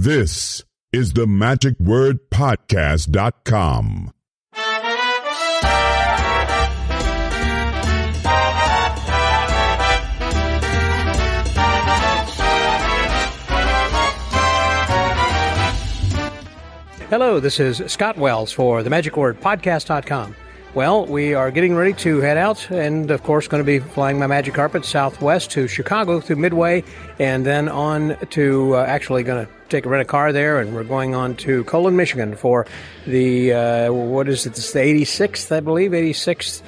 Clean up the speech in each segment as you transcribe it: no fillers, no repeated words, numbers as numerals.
This is the magicwordpodcast.com. Hello, this is Scott Wells for the magicwordpodcast.com. Well, we are getting ready to head out and, of course, going to be flying my magic carpet southwest to Chicago through Midway and then on to actually going to take a rent-a-car there, and we're going on to Colon, Michigan for the, It's the 86th, I believe, 86th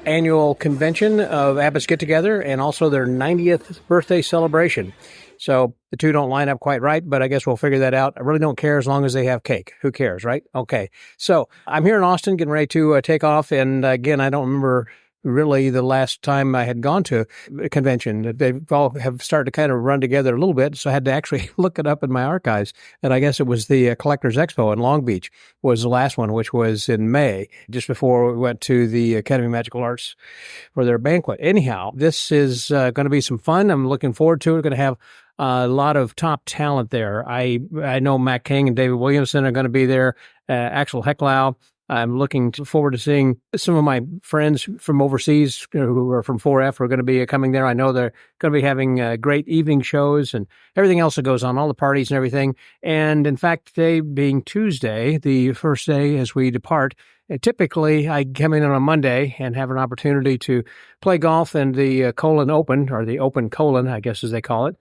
annual convention of Abbott's Get-Together and also their 90th birthday celebration. So the two don't line up quite right, but I guess we'll figure that out. I really don't care as long as they have cake. Who cares, right? Okay. So I'm here in Austin getting ready to take off. And again, I don't remember really the last time I had gone to a convention. They all have started to kind of run together a little bit. So I had to actually look it up in my archives. And I guess it was the Collectors Expo in Long Beach was the last one, which was in May, just before we went to the Academy of Magical Arts for their banquet. Anyhow, this is going to be some fun. I'm looking forward to it. We're going to have a lot of top talent there. I know Matt King and David Williamson are going to be there. Axel Hecklau. I'm looking forward to seeing some of my friends from overseas who are from 4F are going to be coming there. I know they're going to be having great evening shows and everything else that goes on, all the parties and everything. And in fact, today being Tuesday, the first day as we depart, typically I come in on a Monday and have an opportunity to play golf in the Colon Open, or the Open Colon, I guess as they call it.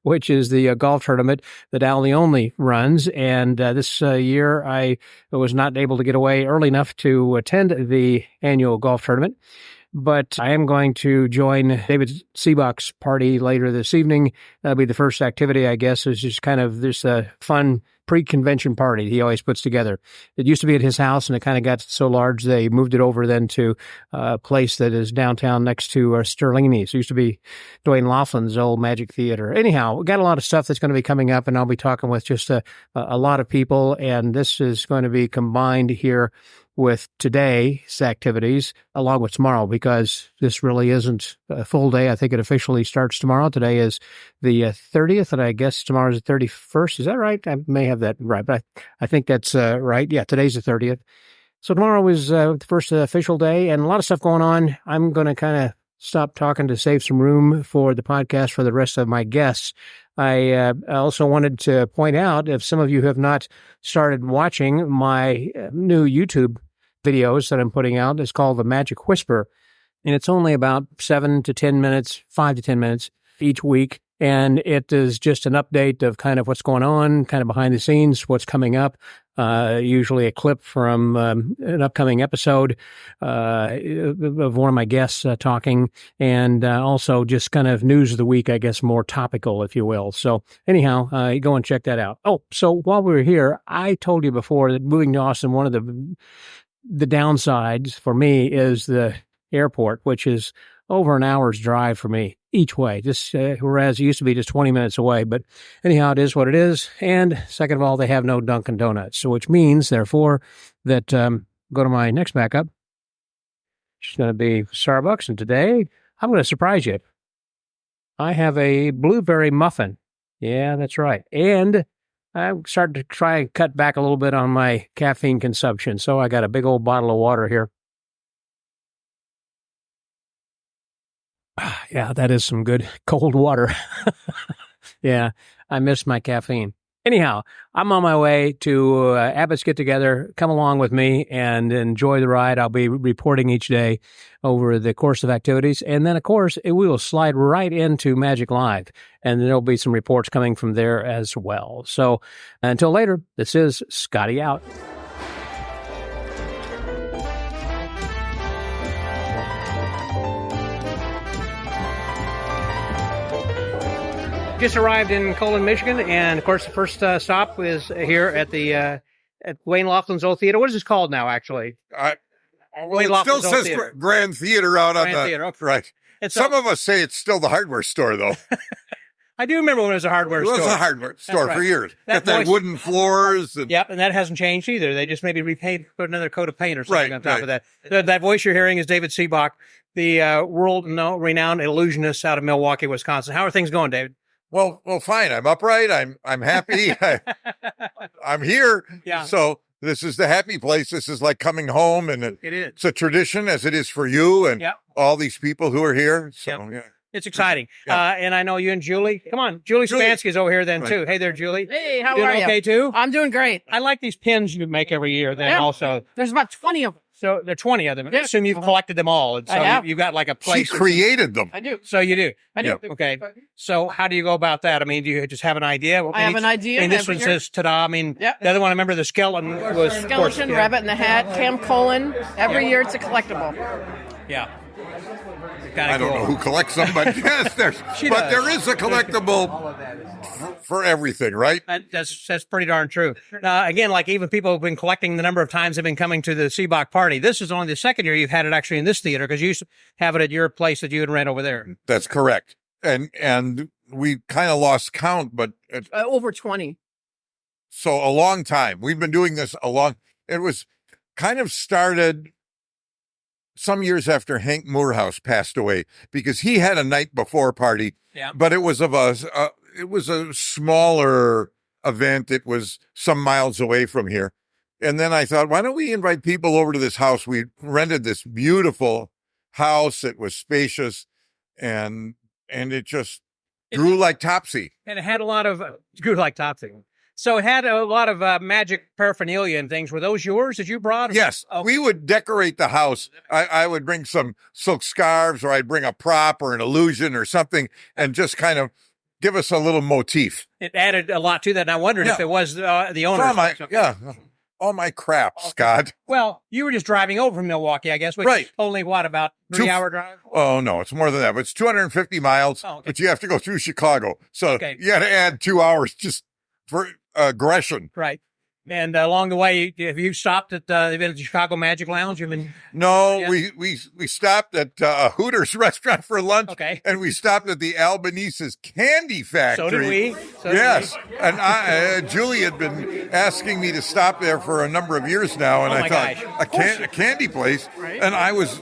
Which is the golf tournament that Al Leone runs. And this year I was not able to get away early enough to attend the annual golf tournament. But I am going to join David Seebach's party later this evening. That'll be the first activity, I guess, is just kind of this fun pre-convention party he always puts together. It used to be at his house, and it kind of got so large they moved it over then to a place that is downtown next to Sterlini's. It used to be Dwayne Laughlin's old Magic Theater. Anyhow, we got a lot of stuff that's going to be coming up, and I'll be talking with just a lot of people, and this is going to be combined here with today's activities along with tomorrow, because this really isn't a full day. I think it officially starts tomorrow. Today is the 30th, and I guess tomorrow is the 31st. Is that right? I may have that right, but I think that's right. Yeah, today's the 30th. So tomorrow is the first official day, and a lot of stuff going on. I'm going to kind of stop talking to save some room for the podcast for the rest of my guests. I also wanted to point out, if some of you have not started watching my new YouTube videos that I'm putting out, it's called The Magic Whisper, and it's only about 7 to 10 minutes, 5 to 10 minutes each week, and it is just an update of kind of what's going on, kind of behind the scenes, what's coming up, usually a clip from an upcoming episode of one of my guests talking, and also just kind of news of the week, I guess, more topical, if you will. So anyhow, go and check that out. Oh, so while we were here, I told you before that moving to Austin, one of the downsides for me is the airport, which is over an hour's drive for me each way, just whereas it used to be just 20 minutes away. But anyhow, it is what it is. And second of all, they have no Dunkin' Donuts, so which means, therefore, that go to my next backup. It's going to be Starbucks, and today I'm going to surprise you. I have a blueberry muffin. Yeah, that's right. And I'm starting to try and cut back a little bit on my caffeine consumption. So I got a big old bottle of water here. Yeah, that is some good cold water. Yeah, I miss my caffeine. Anyhow, I'm on my way to Abbott's Get-Together. Come along with me and enjoy the ride. I'll be reporting each day over the course of activities. And then, of course, we will slide right into Magic Live. And there'll be some reports coming from there as well. So until later, this is Scotty out. Just arrived in Colon, Michigan, and of course the first stop is here at the at Wayne Laughlin's old theater. What is this called now, actually? It still says Grand Theater out on the Theater, okay. Right. And Some of us say it's still the hardware store, though. I do remember when it was a hardware store. It was a hardware store right. for years. That Got wooden floors. And... Yep, and that hasn't changed either. They just maybe repainted, put another coat of paint or something on top right. of that. That voice you're hearing is David Seebach, the world-renowned illusionist out of Milwaukee, Wisconsin. How are things going, David? Well, fine. I'm upright. I'm happy. I'm here. Yeah. So this is the happy place. This is like coming home, and It is. it's a tradition, as it is for you and Yep. all these people who are here. So Yep. yeah. It's exciting. Yeah. And I know you and Julie. Come on. Julie Sobanski's over here then, too. Hey there, Julie. Hey, how Doing are you? okay, too? I'm doing great. I like these pins you make every year then Yeah. also. There's about 20 of them. So there are 20 of them. I Yeah. assume you've collected them all. And so I have. you've got like a She place. created them. I do. So you do. I do. Okay. So how do you go about that? I mean, do you just have an idea? I have an idea. I mean, this every one year. says ta-da. I mean, Yeah. the other one, I remember the skeleton was... of course, Skeleton, yeah. rabbit in the hat, Cam Colin. Every year it's a collectible. Yeah. I don't know who collects them, but yes, She but does. there is a collectible for everything, right? That's pretty darn true. Again, like even people who've been collecting the number of times they've been coming to the Seebach party. This is only the second year you've had it actually in this theater because you used to have it at your place that you would rent over there. That's correct. And we kind of lost count, but Over 20. so a long time. We've been doing this it was kind of started some years after Hank Moorhouse passed away, because he had a night before party, Yeah. but it was it was a smaller event. It was some miles away from here. And then I thought, why don't we invite people over to this house? We rented this beautiful house. It was spacious, and it just grew like Topsy. And it had a lot of grew like Topsy. So it had a lot of magic paraphernalia and things. Were those yours that you brought? Yes, Oh. we would decorate the house. I would bring some silk scarves, or I'd bring a prop or an illusion or something, and just kind of give us a little motif. It added a lot to that. And I wondered if Yeah. it was the owner. All my crap, Scott. Well, you were just driving over from Milwaukee, I guess. Which Right. Only what, about 3-hour drive? Oh, no, it's more than that. But it's 250 miles, Oh, okay. but you have to go through Chicago. So Okay. you got to add 2 hours just for aggression. Right. And along the way, have you stopped at the Chicago Magic Lounge? You've been No, Yeah. we stopped at a Hooters restaurant for lunch. Okay. And we stopped at the Reminisces Candy Factory. So did we. Yes. And Julie had been asking me to stop there for a number of years now. And Oh, I my thought, gosh. a candy place. Right. And I was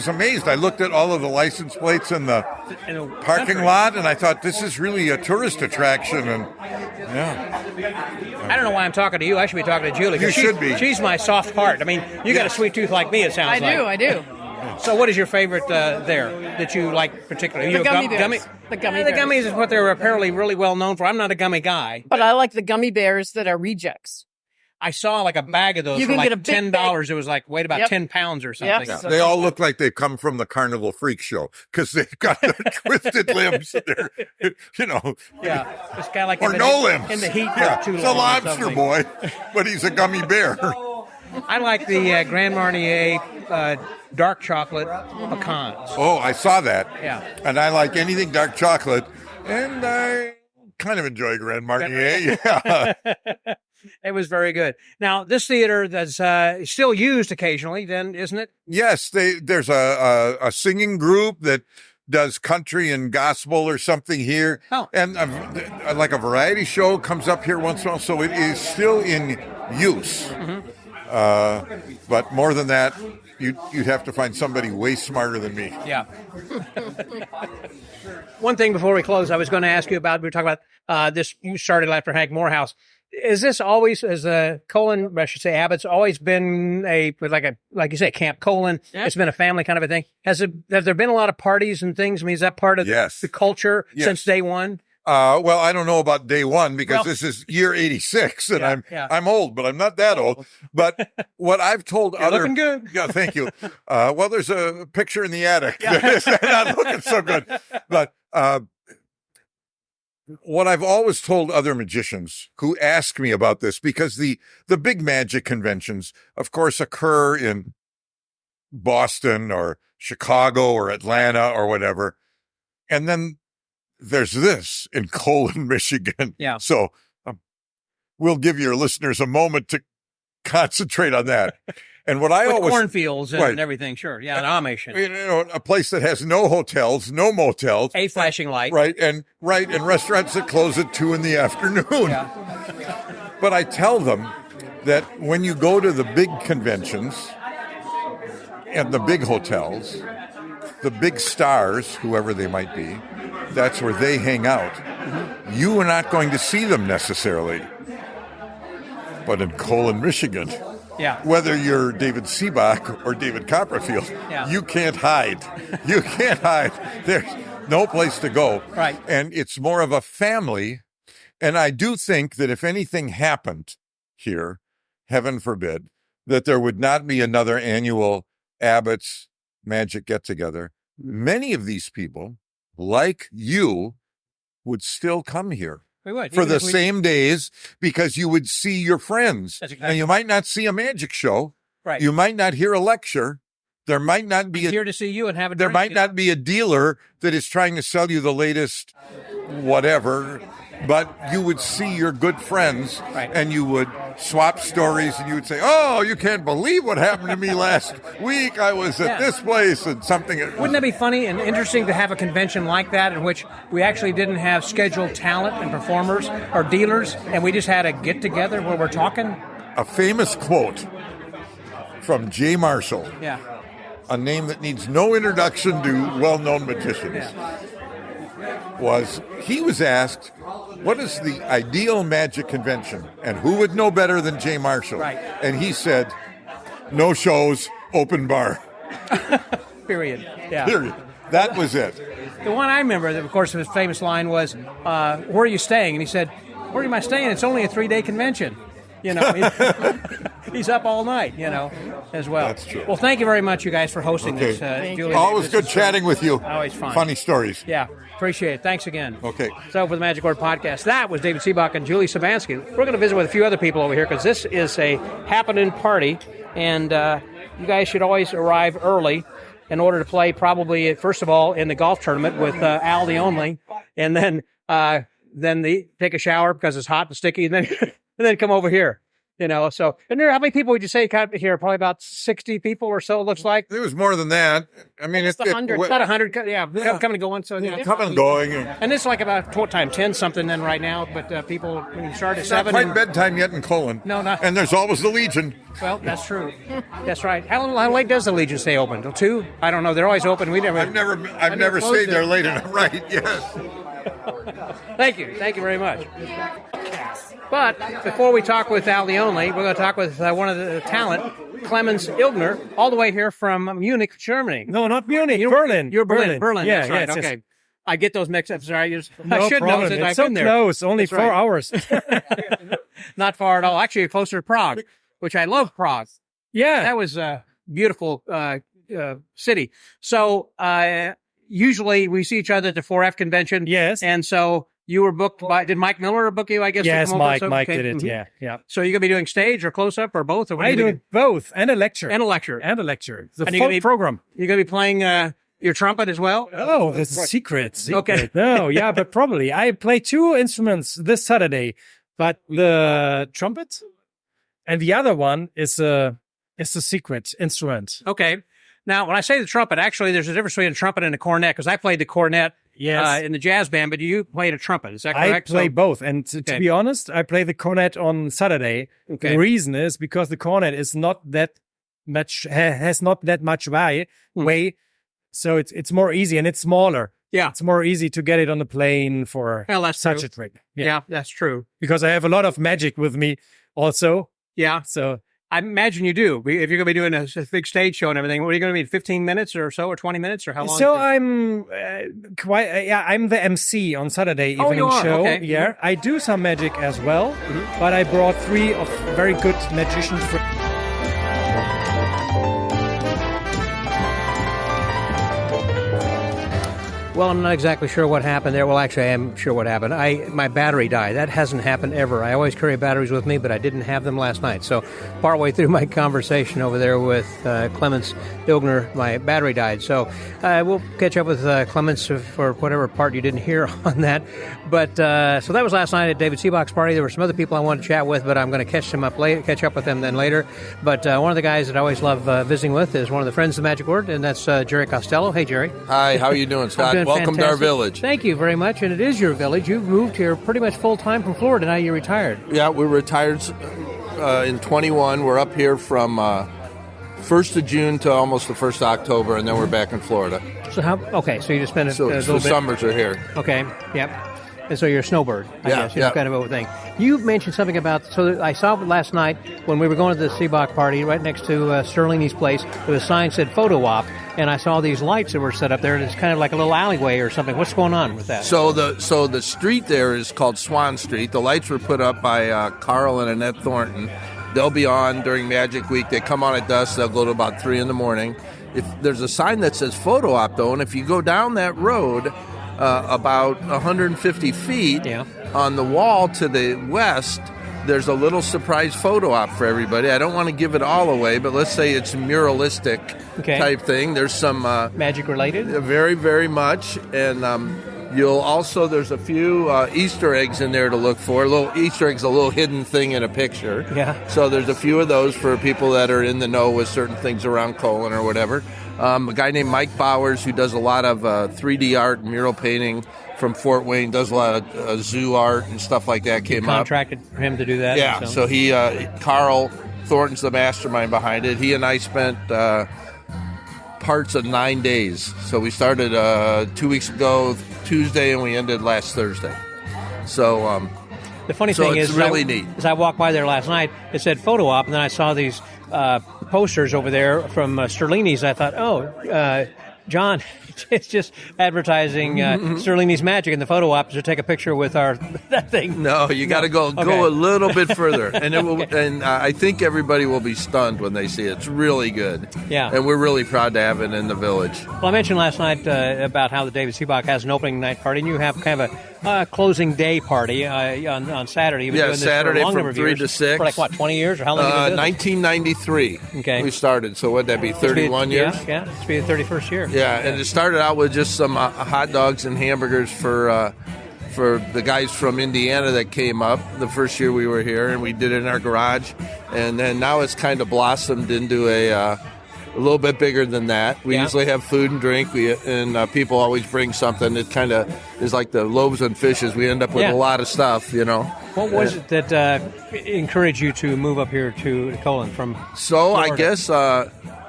amazed. I looked at all of the license plates in the in the parking country. lot, and I thought, this is really a tourist attraction. And yeah. I don't know why I'm talking to you. I should be talking to Julie. 'cause You should be. She's my soft heart. I mean, you got a sweet tooth like me, it sounds like. I do. So what is your favorite there that you like particularly? The You a gummy gum- bears. The gummy Yeah, the bears. gummies is what they're apparently really well known for. I'm not a gummy guy. But I like the gummy bears that are rejects. I saw like a bag of those You for can like get a big $10. It was like weighed about Yep. 10 pounds or something. Yep. They all look like they come from the Carnival Freak Show, because they've got the twisted limbs. They're, Yeah, this guy like or in the no heat- limbs. in the heat. Yeah, for too it's long a or lobster something. boy, but he's a gummy bear. I like the Grand Marnier dark chocolate pecans. Oh, I saw that. Yeah. And I like anything dark chocolate, and I kind of enjoy Grand Marnier. Yeah. It was very good. Now, this theater that's still used occasionally, then, isn't it? Yes, there's a singing group that does country and gospel or something here. Oh. And like a variety show comes up here once in a while, so it is still in use. But more than that, you'd have to find somebody way smarter than me. Yeah. One thing before we close, I was going to ask you about, we were talking about this, you started after Hank Moorhouse. Is this always, as Colin, I should say, Abbott's always been like you say, Camp Colin? Yeah. It's been a family kind of a thing. Have there been a lot of parties and things? I mean, is that part of Yes. the culture Yes. since day one? Well, I don't know about day one, because Well- this is year 86, and Yeah. I'm old, but I'm not that old. But what I've told other looking good. Yeah, thank you. Well, there's a picture in the attic. It's not looking so good. But what I've always told other magicians who ask me about this, because the big magic conventions, of course, occur in Boston or Chicago or Atlanta or whatever, and then there's this in Colin, Michigan. Yeah. So we'll give your listeners a moment to concentrate on that. And what I With always cornfields and Right. everything, sure. Yeah, an Amish. And a place that has no hotels, no motels, a flashing light. right, and restaurants that close at 2 p.m. Yeah. But I tell them that when you go to the big conventions and the big hotels, the big stars, whoever they might be, that's where they hang out. you are not going to see them necessarily. But in Colon, Michigan, Yeah. whether you're David Seebach or David Copperfield, Yeah. you can't hide. You can't hide. There's no place to go. Right. And it's more of a family. And I do think that if anything happened here, heaven forbid, that there would not be another annual Abbott's Magic Get-Together. Many of these people, like you, would still come here. We would. For Even the if we- same days, because you would see your friends. That's And you might not see a magic show. Right. You might not hear a lecture. There might not be here to see you and have a there drink, might you know? not be a dealer that is trying to sell you the latest whatever, but you would see your good friends Right. and you would swap stories and you would say, "Oh, you can't believe what happened to me last week. I was at Yeah. this place," and something. Wouldn't that be funny and interesting to have a convention like that in which we actually didn't have scheduled talent and performers or dealers, and we just had a get-together where we're talking? A famous quote from J. Marshall, Yeah. a name that needs no introduction to well-known magicians, was he was asked, "What is the ideal magic convention?" And who would know better than J. Marshall? Right. And he said, "No shows, open bar." Period. Yeah. Period. That was it. The one I remember, of course, his famous line was, "Where are you staying?" And he said, "Where am I staying? It's only a 3-day convention." You know, he's up all night, you know, as well. That's true. Well, thank you very much, you guys, for hosting Okay. this. Julie, Always this good is chatting with you. Always fun. Funny stories. Yeah, appreciate it. Thanks again. Okay. So for the Magic Word Podcast, that was David Seebach and Julie Sobanski. We're going to visit with a few other people over here because this is a happening party, and you guys should always arrive early in order to play probably, first of all, in the golf tournament with Al the Only, and then take a shower because it's hot and sticky, and then come over here. You know, so, and there, how many people would you say come here? Probably about 60 people or so, it looks like. It was more than that. I mean, It's 100. About 100, yeah, coming and going. So, yeah. coming and going. And it's like about 10 something then right now, but people when you start at It's not 7. quite and- bedtime yet in Colon. No, not- And there's always the Legion. Well, that's true. That's right. How late does the Legion stay open? Till 2? I don't know. They're always open. We never. I've never closed stayed it. there late enough. Right? Yes. Thank you. Thank you very much. But before we talk with Al the Only, we're going to talk with one of the talent, Clemens Ilgner, all the way here from Munich, Germany. No, not Munich. Berlin. You're Berlin. Yeah, that's right. yes, yes. Okay. I get those mixed up. Sorry. I No should know problem. since It's I've so been there. close. Only That's 4 right. hours. Not far at all. Actually, you're closer to Prague, which I love Prague. Yeah. That was a beautiful city. So usually we see each other at the 4F convention. Yes. And so you were booked by, did Mike Miller book you, I guess? to Yes, come over? Mike. So- Mike okay. did it. Mhm. Yeah, yeah. So you're going to be doing stage or close-up or both? Or what are I you do gonna both and a lecture. And a lecture. And a lecture. The And you're full gonna be- program. You're going to be playing your trumpet as well? Oh, that's a secret. Okay. No, yeah, but probably. I play 2 instruments this Saturday, but the trumpet and the other one is a secret instrument. Okay. Now, when I say the trumpet, actually, there's a difference between a trumpet and a cornet, because I played the cornet Yes. in the jazz band, but you played a trumpet. Is that I correct? play So- both. And to Okay. be honest, I play the cornet on Saturday. Okay. The reason is because the cornet is not that much, has not that much weight. So it's more easy and it's smaller. Yeah. It's more easy to get it on the plane for Well, that's such true. a trip. Yeah, that's true. Because I have a lot of magic with me also. Yeah. So I imagine you do. If you're going to be doing a big stage show and everything, what are you going to be, 15 minutes or so, or 20 minutes, or how long? So is it? I'm I'm the MC on Saturday Oh, evening you are? show. Okay. Yeah, I do some magic as well, but I brought 3 of very good magicians. Well, I'm not exactly sure what happened there. Well, actually, I am sure what happened. My battery died. That hasn't happened ever. I always carry batteries with me, but I didn't have them last night. So partway through my conversation over there with Clemens Ilgner, my battery died. So we'll catch up with Clemens for whatever part you didn't hear on that. But so that was last night at David Seebach's party. There were some other people I wanted to chat with, but I'm going to catch up with them then later. But one of the guys that I always love visiting with is one of the friends of the Magic Word, and that's Jerry Costello. Hey, Jerry. Hi, how are you doing, Scott? Doing Welcome to our fantastic. village. Thank you very much, and it is your village. You've moved here pretty much full-time from Florida. Now you're retired. Yeah, we retired in 21. We're up here from 1st of June to almost the 1st of October, and then we're back in Florida. So so you just spent a So little the bit. summers are here. Okay, yep. And so you're a snowbird, I guess, kind of a thing. You mentioned something about, so I saw last night when we were going to the Seebach party right next to Sterlini's place, there was a sign that said photo op, and I saw these lights that were set up there, and it's kind of like a little alleyway or something. What's going on with that? So the street there is called Swan Street. The lights were put up by Carl and Annette Thornton. They'll be on during Magic Week. They come on at dusk. They'll go to about 3 in the morning. If there's a sign that says photo op, though, and if you go down that road about 150 feet on the wall to the west, there's a little surprise photo op for everybody. I don't want to give it all away, but let's say it's muralistic type thing. There's some magic related, very, very much, and you'll also, there's a few Easter eggs in there to look for. A little Easter egg's a little hidden thing in a picture. Yeah. So there's a few of those for people that are in the know with certain things around Colon or whatever. A guy named Mike Bowers, who does a lot of 3D art and mural painting from Fort Wayne, does a lot of zoo art and stuff like that, came up. Contracted for him to do that? Yeah, so he, Carl Thornton's the mastermind behind it. He and I spent parts of 9 days. So we started 2 weeks ago, Tuesday, and we ended last Thursday. So the funny thing it's is, really neat. As I walked by there last night, it said photo op, and then I saw these posters over there from Sterlini's. I thought, John, it's just advertising Sterlini's Magic, and the photo op is to take a picture with that thing. No, you got to go a little bit further, and it will. And I think everybody will be stunned when they see it. It's really good. Yeah, and we're really proud to have it in the village. Well, I mentioned last night about how the David Seebach has an opening night party, and you have kind of a closing day party on Saturday. You've been doing this Saturday for a long number from of 3 years. to 6. For like what, 20 years, or how long? Have you been doing this? 1993. Okay, we started. So what'd that be? 31 years. Yeah, it's be the 31st year. Yeah, and it started out with just some hot dogs and hamburgers for the guys from Indiana that came up the first year we were here, and we did it in our garage. And then now it's kind of blossomed into a little bit bigger than that. We usually have food and drink, and people always bring something. It kind of is like the loaves and fishes. We end up with a lot of stuff, What was it that encouraged you to move up here to Colon from Florida? I guess...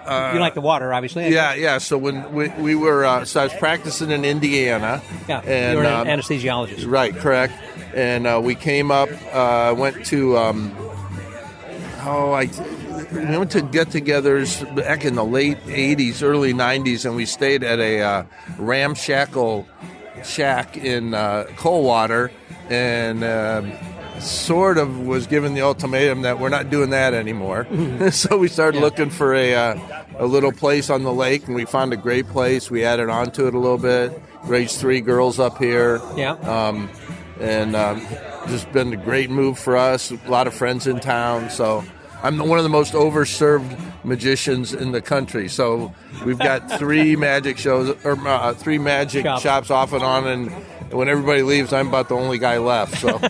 you like the water, obviously. Yeah. So when we were... so I was practicing in Indiana. Yeah, and, you were an anesthesiologist. Right, correct. And we came up, went to... we went to get-togethers back in the late 80s, early 90s, and we stayed at a ramshackle shack in Coldwater, and sort of was given the ultimatum that we're not doing that anymore. So we started looking for a little place on the lake, and we found a great place. We added on to it a little bit, raised 3 girls up here. Yeah. And just been a great move for us. A lot of friends in town, so... I'm one of the most overserved magicians in the country. So we've got 3 magic shows, or 3 magic shops off and on, and when everybody leaves, I'm about the only guy left. So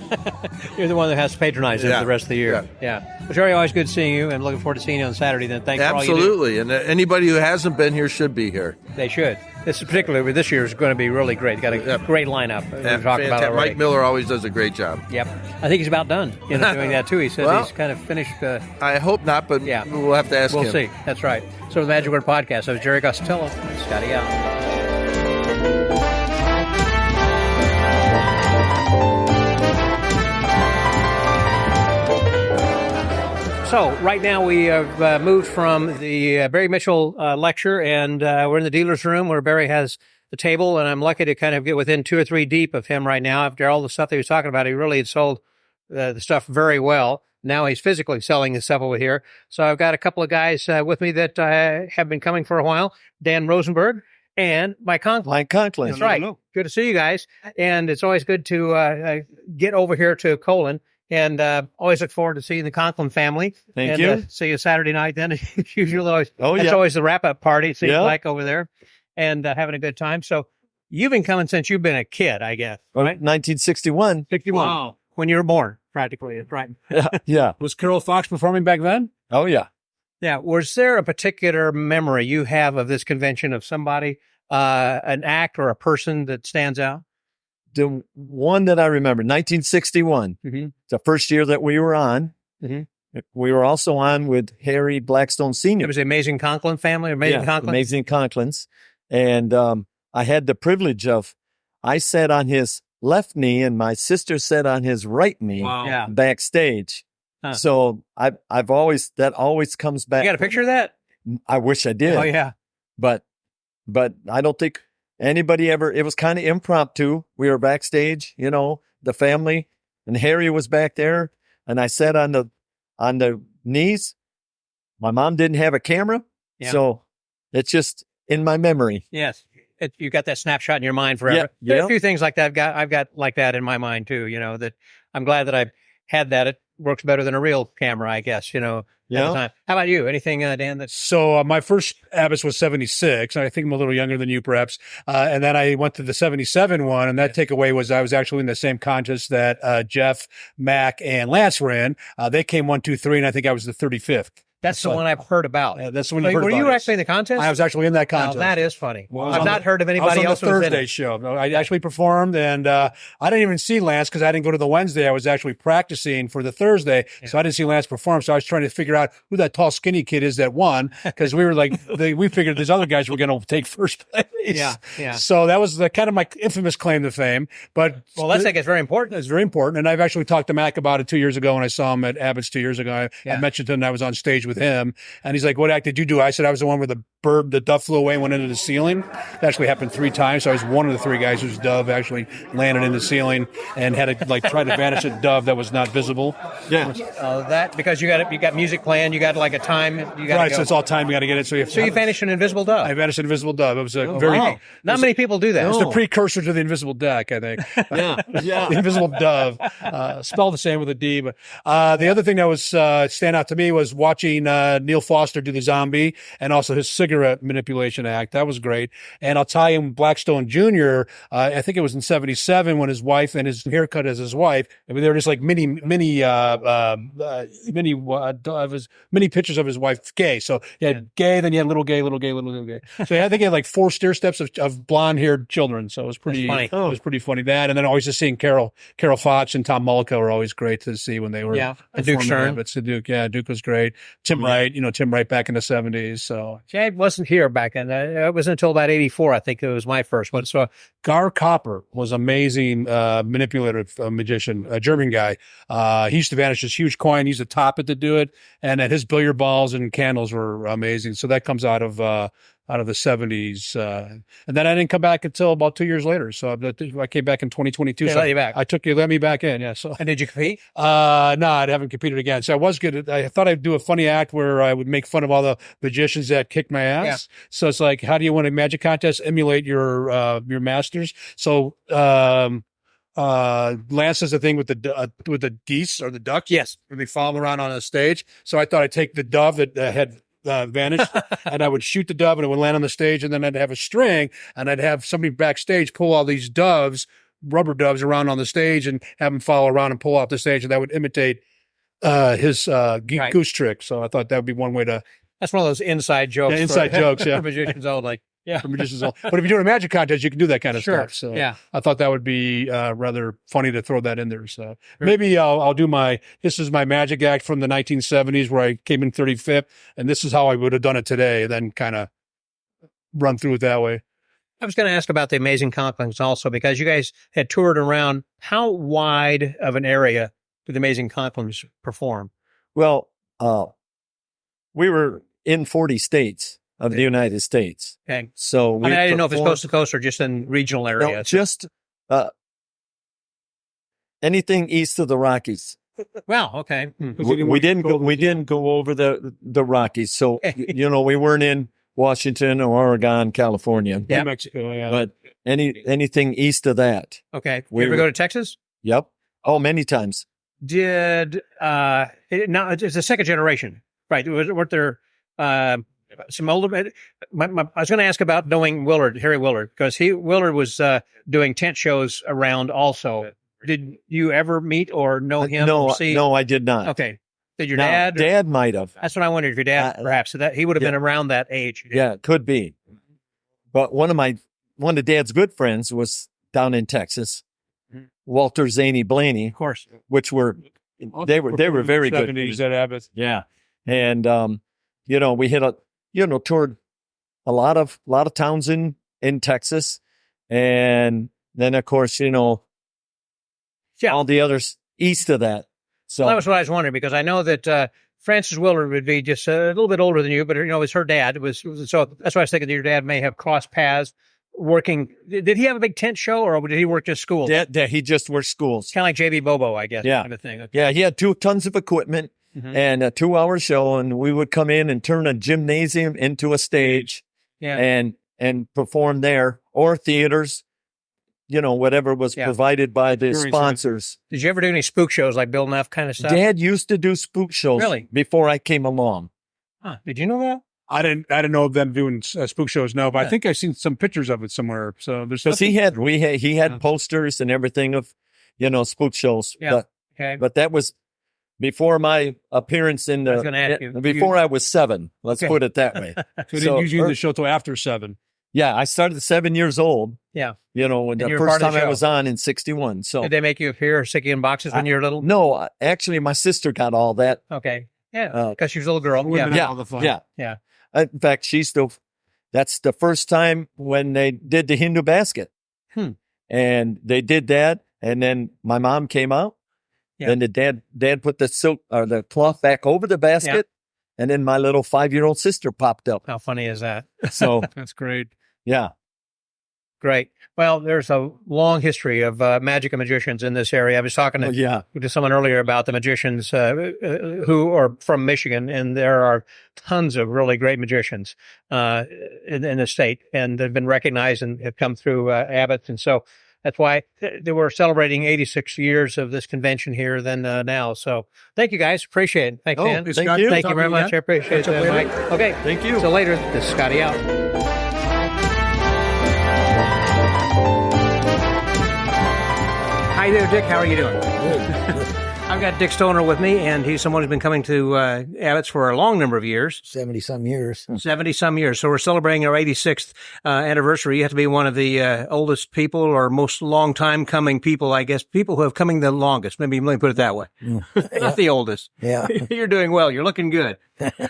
you're the one that has to patronize it the rest of the year. Yeah. Well, Jerry, always good seeing you, and looking forward to seeing you on Saturday. Then thanks for all you do. Absolutely, and anybody who hasn't been here should be here. They should. Particularly this year is going to be really great. Got a great lineup. We've talked about it already. Mike Miller always does a great job. Yep. I think he's about done doing that, too. He said he's kind of finished. I hope not, but we'll have to ask him. We'll see. That's right. So the Magic Word Podcast. I was Jerry Costello. Scotty out. So right now we have moved from the Barry Mitchell lecture, and we're in the dealer's room where Barry has the table, and I'm lucky to kind of get within 2 or 3 deep of him right now. After all the stuff that he was talking about, he really had sold the stuff very well. Now he's physically selling his stuff over here. So I've got a couple of guys with me that have been coming for a while, Dan Rosenberg and Mike Conklin. Mike Conklin. That's right. Good to see you guys. And it's always good to get over here to Colon. And always look forward to seeing the Conklin family. Thank you. See you Saturday night then. It's usually always, that's always the wrap-up party, it seems like, over there. And having a good time. So you've been coming since you've been a kid, I guess. Right? 1961. 61. Wow. When you were born, practically. That's right. Yeah. Was Carol Fox performing back then? Oh, yeah. Yeah. Was there a particular memory you have of this convention of somebody, an act or a person that stands out? The one that I remember, 1961, the first year that we were on. We were also on with Harry Blackstone Sr. It was the Amazing Conklin family, Amazing Conklins. And I had the privilege of, I sat on his left knee, and my sister sat on his right knee Yeah. backstage. Huh. So I've always, that always comes back. You got a picture of that? I wish I did. Oh, yeah. But I don't think anybody ever, it was kind of impromptu. We were backstage, the family, and Harry was back there, and I sat on the knees. My mom didn't have a camera. Yeah. So it's just in my memory. Yes. You got that snapshot in your mind forever. Yeah. There are a few things like that I've got like that in my mind too, that I'm glad that I had that. It works better than a real camera, I guess, at the time. How about you? Anything, Dan, that's... So my first Abbott was 76. I think I'm a little younger than you, perhaps. And then I went to the 77 one, and that takeaway was I was actually in the same contest that Jeff, Mac, and Lance were in. They came 1, 2, 3, and I think I was the 35th. That's the one I've heard about. Yeah, that's the one you heard Were about. you actually in the contest? I was actually in that contest. Oh, that is funny. Well, I've not heard of anybody else I was on who the was in Thursday it. show. I actually performed, and I didn't even see Lance because I didn't go to the Wednesday. I was actually practicing for the Thursday, so I didn't see Lance perform. So I was trying to figure out who that tall, skinny kid is that won, because we were like, we figured these other guys were going to take first place. Yeah. So that was kind of my infamous claim to fame. But Well, I think it's very important. it's very important. And I've actually talked to Mac about it 2 years ago when I saw him at Abbott's 2 years ago. I mentioned to him I was on stage with him, and he's like, "What act did you do?" I said I was the one where the dove flew away and went into the ceiling. That actually happened 3 times. So I was one of the 3 guys whose dove actually landed in the ceiling and had to try to vanish a dove that was not visible. Yeah. That because you got music playing, you got like a time, you got Right, go. so it's all time. You got to get it. So you vanished an invisible dove. I vanished an invisible dove. It was a Wow. Not many people do that. It was the precursor to the invisible duck, I think. Yeah. The invisible dove, spelled the same with a D. But the other thing that was stand out to me was watching Neil Foster do the zombie and also his cigarette manipulation act. That was great. And I'll tell you, Blackstone Jr., I think it was in 77 when his wife and his haircut as his wife, I mean, they were just like mini pictures of his wife gay. So you had gay, then you had little gay, little gay, little gay. So I think he had like 4 stair steps of blonde-haired children. So it was pretty funny. It was pretty funny that. And then always just seeing Carol Fox and Tom Mullica were always great to see when they were And Duke Stern. Duke was great. Tim Wright, Tim Wright back in the 70s. So I wasn't here back then. It wasn't until about 84, I think it was my first one. So Gar Copper was amazing manipulative magician, a German guy. He used to vanish this huge coin. He used to top it to do it. And his billiard balls and candles were amazing. So that comes out of the 70s. And then I didn't come back until about 2 years later. So I came back in 2022. They so let you back. You let me back in. Yeah. So. And did you compete? No, I haven't competed again. So I was good. I thought I'd do a funny act where I woid make fun of all the magicians that kicked my ass. Yeah. So it's like, how do you win a magic contest? Emulate your masters. So, Lance does a thing with the geese or the ducks. Yes. Where they follow around on a stage. So I thought I'd take the dove that had vanished and I would shoot the dove and it would land on the stage, and then I'd have a string and I'd have somebody backstage pull all these rubber doves around on the stage and have them follow around and pull off the stage, and that would imitate his goose trick. So I thought that would be one way to... That's one of those inside jokes. Yeah, inside jokes, yeah. For magicians only. Yeah. For magicians only. But if you're doing a magic contest, you can do that kind of Sure. stuff. So Yeah. I thought that would be rather funny to throw that in there. So maybe I'll do this is my magic act from the 1970s where I came in 35th, and this is how I would have done it today, and then kind of run through it that way. I was going to ask about the Amazing Conklings also, because you guys had toured around. How wide of an area did the Amazing Conklings perform? Well, we were in 40 states of the United States. Okay. So I didn't know if it's coast to coast or just in regional areas. No, just anything east of the Rockies. Wow. Okay. We didn't go over the Rockies. So we weren't in Washington or Oregon, California. Yeah. New Mexico, yeah. But anything east of that. Okay. You ever go to Texas? Yep. Oh, many times. Did it's a second generation, right? Weren't there some older? I was going to ask about knowing Harry Willard, because Willard was doing tent shows around also. Did you ever meet or know him? No, or see? no, I did not. Okay. Did your Now, dad? Dad might have. That's what I wondered. If your dad, perhaps, so that he would have been around that age. Yeah, could be. But one of Dad's good friends was down in Texas, Walter Zany Blaney, Of course. which they were very good. 70s at Abbott. Yeah, and we hit toured a lot of towns in Texas, and then of course Yeah. all the others east of that. So Well, that was what I was wondering, because I know that Frances Willard would be just a little bit older than you, but it was her dad. So that's why I was thinking that your dad may have crossed paths working. Did he have a big tent show, or did he work just schools? yeah, he just worked schools. Kind of like JB Bobo, I guess. Yeah. Kind of thing. Yeah, he had 2 tons of equipment and a 2-hour show, and we would come in and turn a gymnasium into a stage Yeah. and perform there, or theaters, whatever was provided by the sponsors. Did you ever do any spook shows, like Bill Neff kind of stuff? Dad used to do spook shows Really? before I came along. Huh. Did you know that? I didn't know of them doing spook shows. No, but I think I've seen some pictures of it somewhere. So there's Because he had posters and everything of, spook shows. Yeah. Okay. But that was before my appearance in I was gonna ask you. before I was 7. Let's Okay. put it that way. So they didn't use you in the show till after 7. Yeah, I started 7 years old. Yeah. When the you were first part of the time I show. was on in 61. So Did they make you appear or stick you in boxes when you were little? no, actually, my sister got all that. Okay. Yeah. Because she was a little girl. Women Yeah. had all the fun. Yeah. Yeah. In fact, that's the first time when they did the Hindu basket. And they did that. And then my mom came out. Yeah. Then the dad put the silk or the cloth back over the basket. And then my little 5-year-old sister popped up. How funny is that? So, That's great. yeah. Great. Well, there's a long history of magic and magicians in this area. I was talking to someone earlier about the magicians who are from Michigan, and there are tons of really great magicians in the state, and they've been recognized and have come through Abbott. And so that's why they were celebrating 86 years of this convention here now. So thank you, guys. Appreciate it. Thanks, Dan. thank you. Thank you very much. I appreciate it, Mike. Okay. Thank you. So later, this is Scotty out. Hi there, Dick. How are you doing? Good. I've got Dick Stoner with me, and he's someone who's been coming to Abbott's for a long number of years. 70-some years. 70-some years. So we're celebrating our 86th anniversary. You have to be one of the oldest people or most long-time coming people, I guess, people who have coming the longest. Maybe let me put it that way. Not the oldest. Yeah. You're doing well. You're looking good.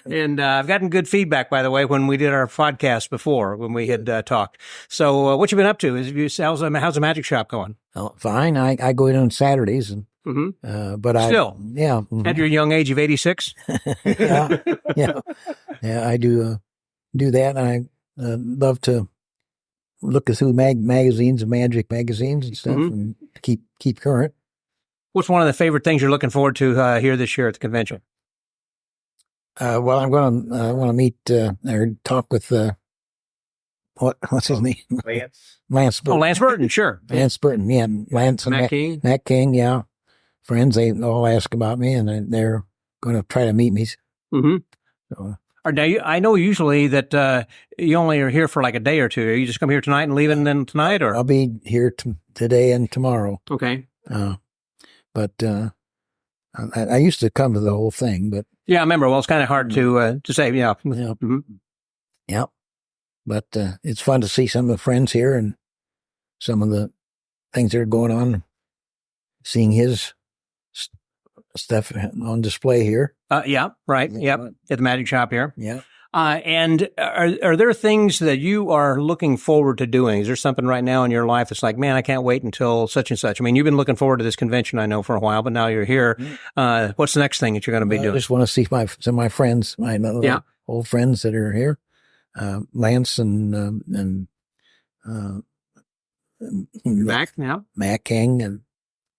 And I've gotten good feedback, by the way, when we did our podcast before, when we had talked. So what you been up to? How's the magic shop going? Oh, fine. I go in on Saturdays, and but at your young age of 86. yeah, I do that. And I love to look through magazines and magic magazines and stuff, and keep current. What's one of the favorite things you're looking forward to here this year at the convention? Well, I want to meet or talk with what's his name? Lance Burton. Oh, Lance Burton, sure. Lance Burton, yeah. Lance and Matt King. Matt King, yeah. Friends, they all ask about me, and they're going to try to meet me. Mm-hmm. So, Now, I know usually that you only are here for like a day or two. Are you just come here tonight and leaving then tonight, or? I'll be here today and tomorrow. Okay. But I used to come to the whole thing, but Yeah, I remember. Well, it's kind of hard to say. Yeah. Mm-hmm. yeah. But it's fun to see some of the friends here and some of the things that are going on. Seeing his stuff on display here. Yeah, right. Yep. At the magic shop here. Yeah. And are there things that you are looking forward to doing? Is there something right now in your life that's like, man, I can't wait until such and such? I mean, you've been looking forward to this convention, I know, for a while, but now you're here. What's the next thing that you're going to be doing? I just want to see some of my friends, my old friends that are here. Lance and Mac now? Matt King, and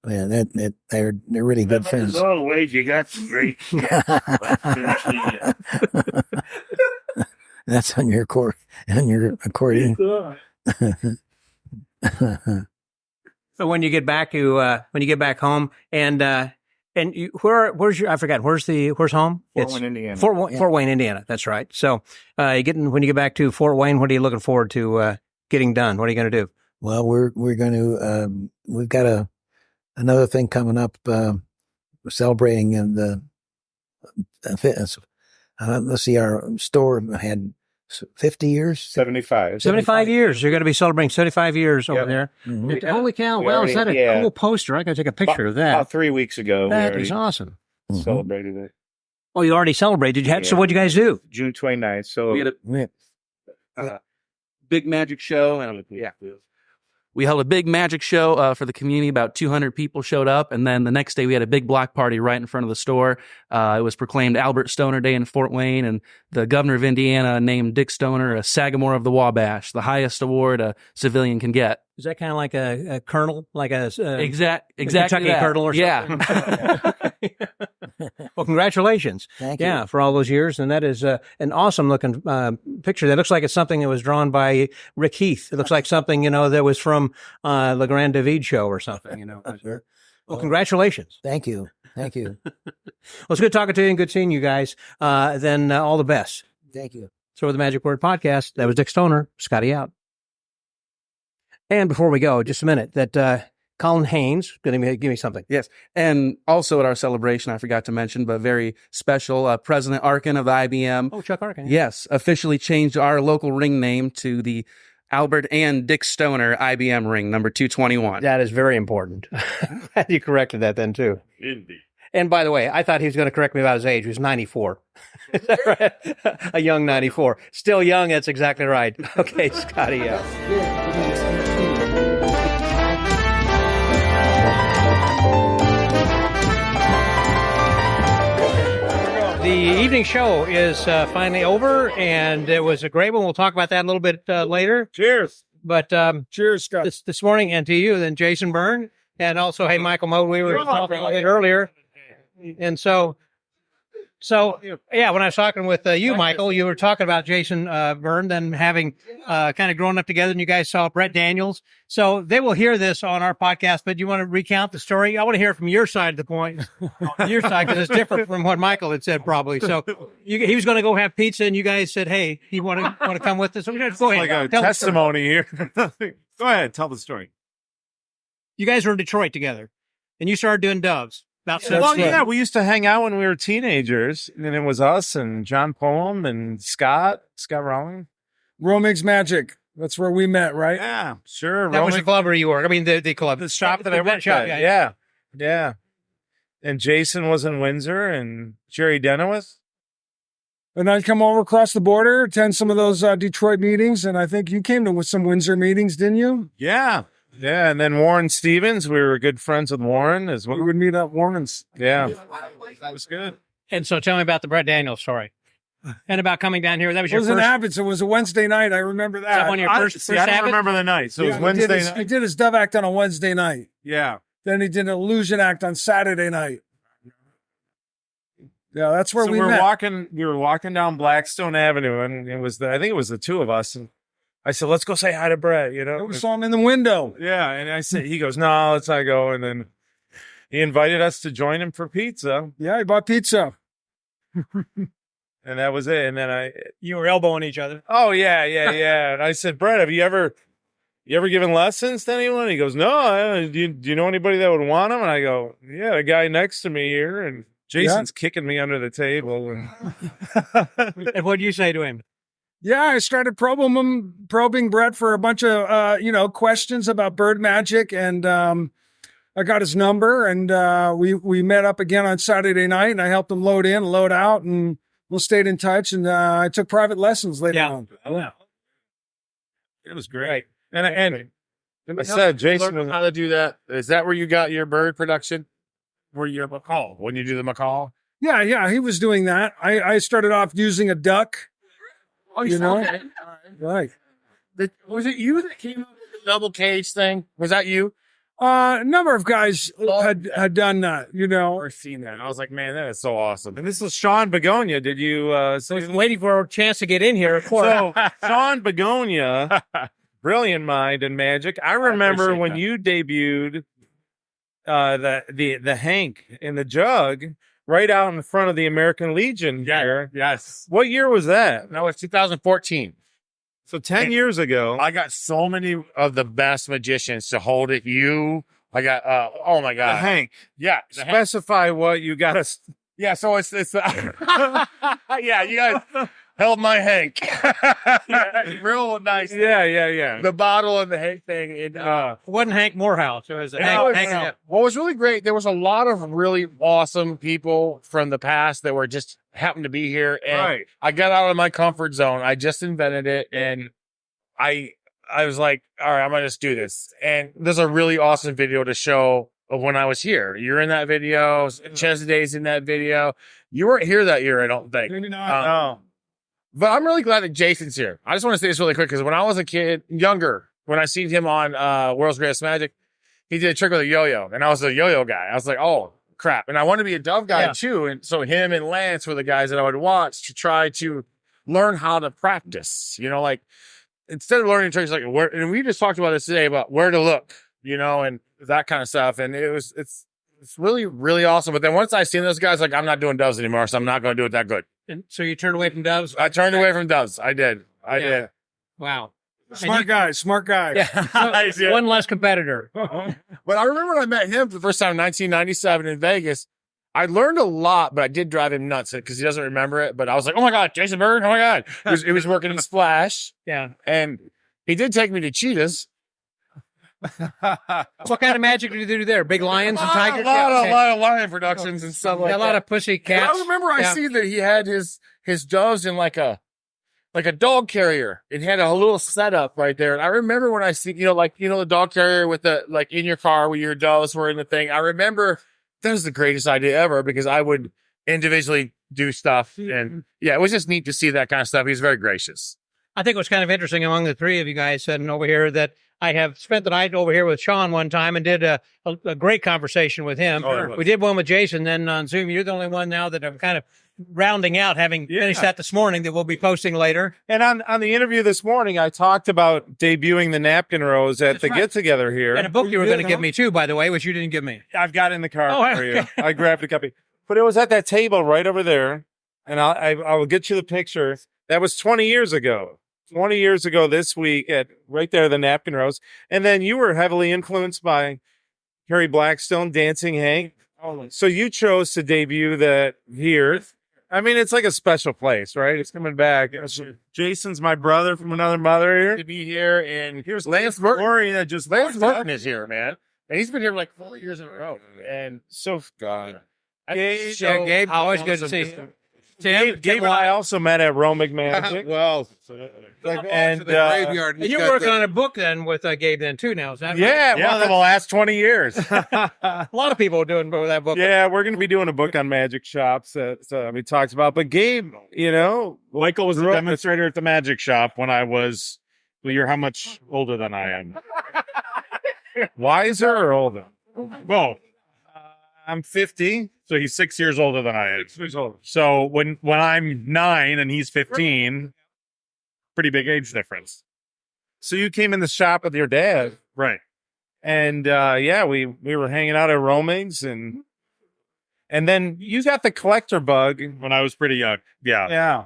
they're really good friends. As always, you got some great. That's on your accordion. So when you get back, home, and where's your? I forgot. Where's home? Fort Wayne, Indiana. Fort Wayne, Indiana. That's right. So, when you get back to Fort Wayne, what are you looking forward to getting done? What are you going to do? Well, we're going to. We've got another thing coming up, celebrating the fitness. Let's see, our store had 50 years? 75. 75 years. You're going to be celebrating 75 years over there. Mm-hmm. Holy cow. Wow, is that a cool poster? I got to take a picture of that. About 3 weeks ago. That is awesome. Celebrated it. Oh, you already celebrated. So what'd you guys do? June 29th. So we had a big magic show. I don't know if we held a big magic show for the community. About 200 people showed up. And then the next day we had a big block party right in front of the store. It was proclaimed Albert Stoner Day in Fort Wayne. And the governor of Indiana named Dick Stoner a Sagamore of the Wabash, the highest award a civilian can get. Is that kind of like a colonel, like a exactly Kentucky that. colonel or something? Yeah. Well, congratulations. Thank you. Yeah, for all those years. And that is an awesome looking picture. That looks like it's something that was drawn by Rick Heath. It looks like something, that was from Le Grand David show or something, Sure. Well, congratulations. Thank you. Thank you. Well, it's good talking to you and good seeing you guys. Then all the best. Thank you. So with the Magic Word Podcast, that was Dick Stoner, Scotty out. And before we go, just a minute, that Colin Haynes going to give me something. Yes. And also at our celebration, I forgot to mention, but very special, President Arkin of the IBM. Oh, Chuck Arkin. Yes. Officially changed our local ring name to the Albert and Dick Stoner IBM ring, number 221. That is very important. Glad you corrected that then, too. Indeed. And by the way, I thought he was going to correct me about his age. He was 94. Is that right? A young 94. Still young, that's exactly right. Okay, Scotty out. The evening show is finally over, and it was a great one. We'll talk about that a little bit later. Cheers. But Cheers, Scott. this morning, and to you, then Jason Byrne, and also, hey, Michael Mode, we were talking a bit earlier. And so, yeah, when I was talking with you, Michael, you were talking about Jason Byrne, then having kind of grown up together, and you guys saw Brett Daniels. So they will hear this on our podcast, but you want to recount the story? I want to hear from your side of the point, your side, because it's different from what Michael had said, probably. So he was going to go have pizza, and you guys said, hey, you want to come with us? So we're go ahead. Like a Tell testimony here. Go ahead. Tell the story. You guys were in Detroit together, and you started doing doves. Well, yeah, we used to hang out when we were teenagers, and it was us and John Poem and Scott Rowling. Romig's Magic. That's where we met, right? Yeah, sure. That was the club where you work. I mean, the club. The shop that I worked at. Yeah. And Jason was in Windsor, and Jerry Denowith. And I'd come over across the border, attend some of those Detroit meetings, and I think you came to some Windsor meetings, didn't you? Yeah. Yeah, and then Warren Stevens, we were good friends with Warren as well. We would meet up Warren's. Yeah, that was good. And so tell me about the Brett Daniels story. And about coming down here. That was It your was first. in Abbott. It was a Wednesday night. I remember that. Is that one of your first I don't Abbott? remember the night, so it was Wednesday night. He did his dove act on a Wednesday night. Yeah. Then he did an illusion act on Saturday night. Yeah, that's where So we we met. were walking down Blackstone Avenue, and I think it was the two of us. And I said, let's go say hi to Brett, We saw him in the window. Yeah, and I said, he goes, no, let's not go. And then he invited us to join him for pizza, Yeah, he bought pizza. and that was it. And then You were elbowing each other. oh yeah. And I said, Brett, have you ever given lessons to anyone? He goes, no. Do you know anybody that would want them? And I go, yeah, the guy next to me here. And Jason's kicking me under the table. And And what did you say to him? Yeah, I started probing Brett for a bunch of, questions about bird magic. And I got his number, and we met up again on Saturday night, and I helped him load in, load out, and we stayed in touch. And I took private lessons later on. yeah, it was great. And I said, Jason was how to do that. Is that where you got your bird production? Where you're macaw? When you do the macaw? Yeah, he was doing that. I started off using a duck. Oh, You know? okay. Right. Was it you that came up with the double cage thing? Was that you? A number of guys had done that, Or seen that? I was like, man, that is so awesome. And this was Sean Begonia. Did you I was waiting for a chance to get in here, of course. So Sean Begonia, brilliant mind and magic. I remember when you debuted the Hank in the jug right out in front of the American Legion here. Yes. What year was that? No, it's 2014. So 10 years ago. I got so many of the best magicians to hold it. I got, oh my God. The Hank. Yeah. Specify what you got us. Yeah. So it's yeah, you guys held my Hank. Yeah, real nice. Yeah. The bottle and the Hank thing. It wasn't Hank Morehouse. It was Hank. What was really great, there was a lot of really awesome people from the past that were just happened to be here. And Right. I got out of my comfort zone. I just invented it. And I I was like, all right, I'm going to just do this. And there's a really awesome video to show of when I was here. You're in that video. Chesaday's in that video. You weren't here that year, I don't think. Maybe not. No. But I'm really glad that Jason's here. I just want to say this really quick because when I was a kid, younger, when I seen him on World's Greatest Magic, he did a trick with a yo-yo, and I was a yo-yo guy. I was like, oh, crap. And I wanted to be a dove guy, too. And so him and Lance were the guys that I would watch to try to learn how to practice. You know, like, instead of learning tricks, like, where, and we just talked about this today about where to look, you know, and that kind of stuff. And it's really, really awesome. But then once I seen those guys, like, I'm not doing doves anymore, so I'm not going to do it that good. And so you turned away from doves? I turned away from doves. I did. I did. Wow. Smart guy. Yeah. One less competitor. But I remember when I met him for the first time in 1997 in Vegas. I learned a lot, but I did drive him nuts because he doesn't remember it. But I was like, oh my God, Jason Bird. Oh my God. He was working in Splash. Yeah. And he did take me to Cheetahs. What kind of magic did you do there? Big lions and tigers? A lot of lion productions and stuff like that. A lot of pussy cats. I remember I see that he had his doves in like a dog carrier. It had a little setup right there. And I remember when I see, the dog carrier with the, like, in your car where your doves were in the thing. I remember that was the greatest idea ever because I would individually do stuff. And yeah, it was just neat to see that kind of stuff. He was very gracious. I think it was kind of interesting among the three of you guys sitting over here that I have spent the night over here with Sean one time and did a great conversation with him. Oh, we did one with Jason. Then on Zoom, you're the only one now that I'm kind of rounding out, having finished that this morning, that we'll be posting later. And on the interview this morning, I talked about debuting the napkin rose at the get-together here. And a book you were going to give me too, by the way, which you didn't give me. I've got it in the car for you. I grabbed a copy. But it was at that table right over there, and I will get you the picture. That was 20 years ago. 20 years ago this week at right there, the napkin rose. And then you were heavily influenced by Harry Blackstone, Dancing Hank. So you chose to debut that here. I mean, it's like a special place, right? It's coming back. Jason's my brother from another mother here. To be here, and here's Lance Burton. Lance Burton is here, man. And he's been here like 4 years in a row. And so, God. Gabe, always good to see you. Tim, Gabe and I also met at Romic Magic. And you're working on a book then with Gabe then too now, is that right? For the last 20 years. A lot of people are doing that book. Yeah, we're going to be doing a book on magic shops that we talked about. But Gabe, Michael was a demonstrator at the magic shop when I was, you're how much older than I am? Wiser or older? Well, I'm 50, so he's 6 years older than I am. So when I'm 9 and he's 15, pretty big age difference. So you came in the shop with your dad, right? And we were hanging out at Romings, and then you got the collector bug when I was pretty young. Yeah,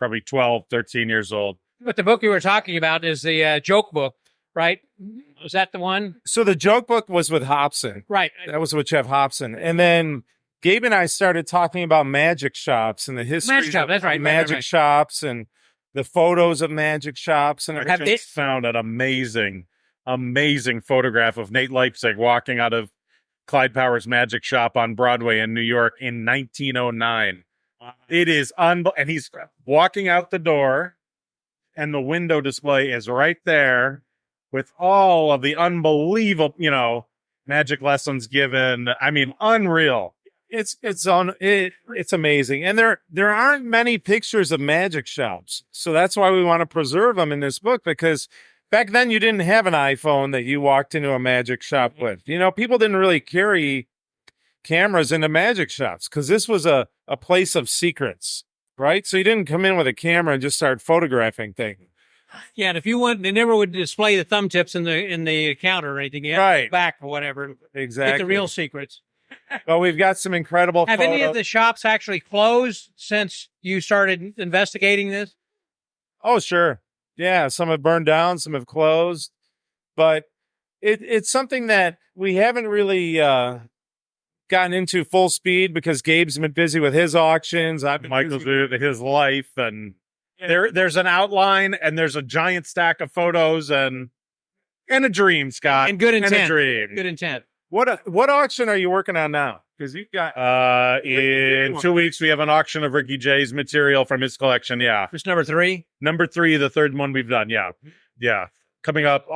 probably 12, 13 years old. But the book you were talking about is the joke book, right? Was that the one? So the joke book was with Hobson. Right. That was with Jeff Hobson. And then Gabe and I started talking about magic shops and the history of magic shops and the photos of magic shops. And I found an amazing photograph of Nate Leipzig walking out of Clyde Power's magic shop on Broadway in New York in 1909. Wow. It is and he's walking out the door and the window display is right there, with all of the unbelievable, magic lessons given. I mean, unreal. It's amazing. And there aren't many pictures of magic shops. So that's why we want to preserve them in this book, because back then you didn't have an iPhone that you walked into a magic shop with. People didn't really carry cameras into magic shops because this was a place of secrets, right? So you didn't come in with a camera and just start photographing things. Yeah, and if you want, they never would display the thumb tips in the counter or anything. You had to go back or whatever. Exactly. Get the real secrets. Well, we've got some incredible Have any of the shops actually closed since you started investigating this? Oh, sure. Yeah, some have burned down, some have closed. But it's something that we haven't really gotten into full speed because Gabe's been busy with his auctions. Michael's busy with his life, and there's an outline and there's a giant stack of photos and a dream, Scott. And good intent. And a dream. Good intent. What auction are you working on now? Because you've got in 2 weeks we have an auction of Ricky J's material from his collection. Yeah, it's number 3. Number 3, the third one we've done. Yeah. coming up.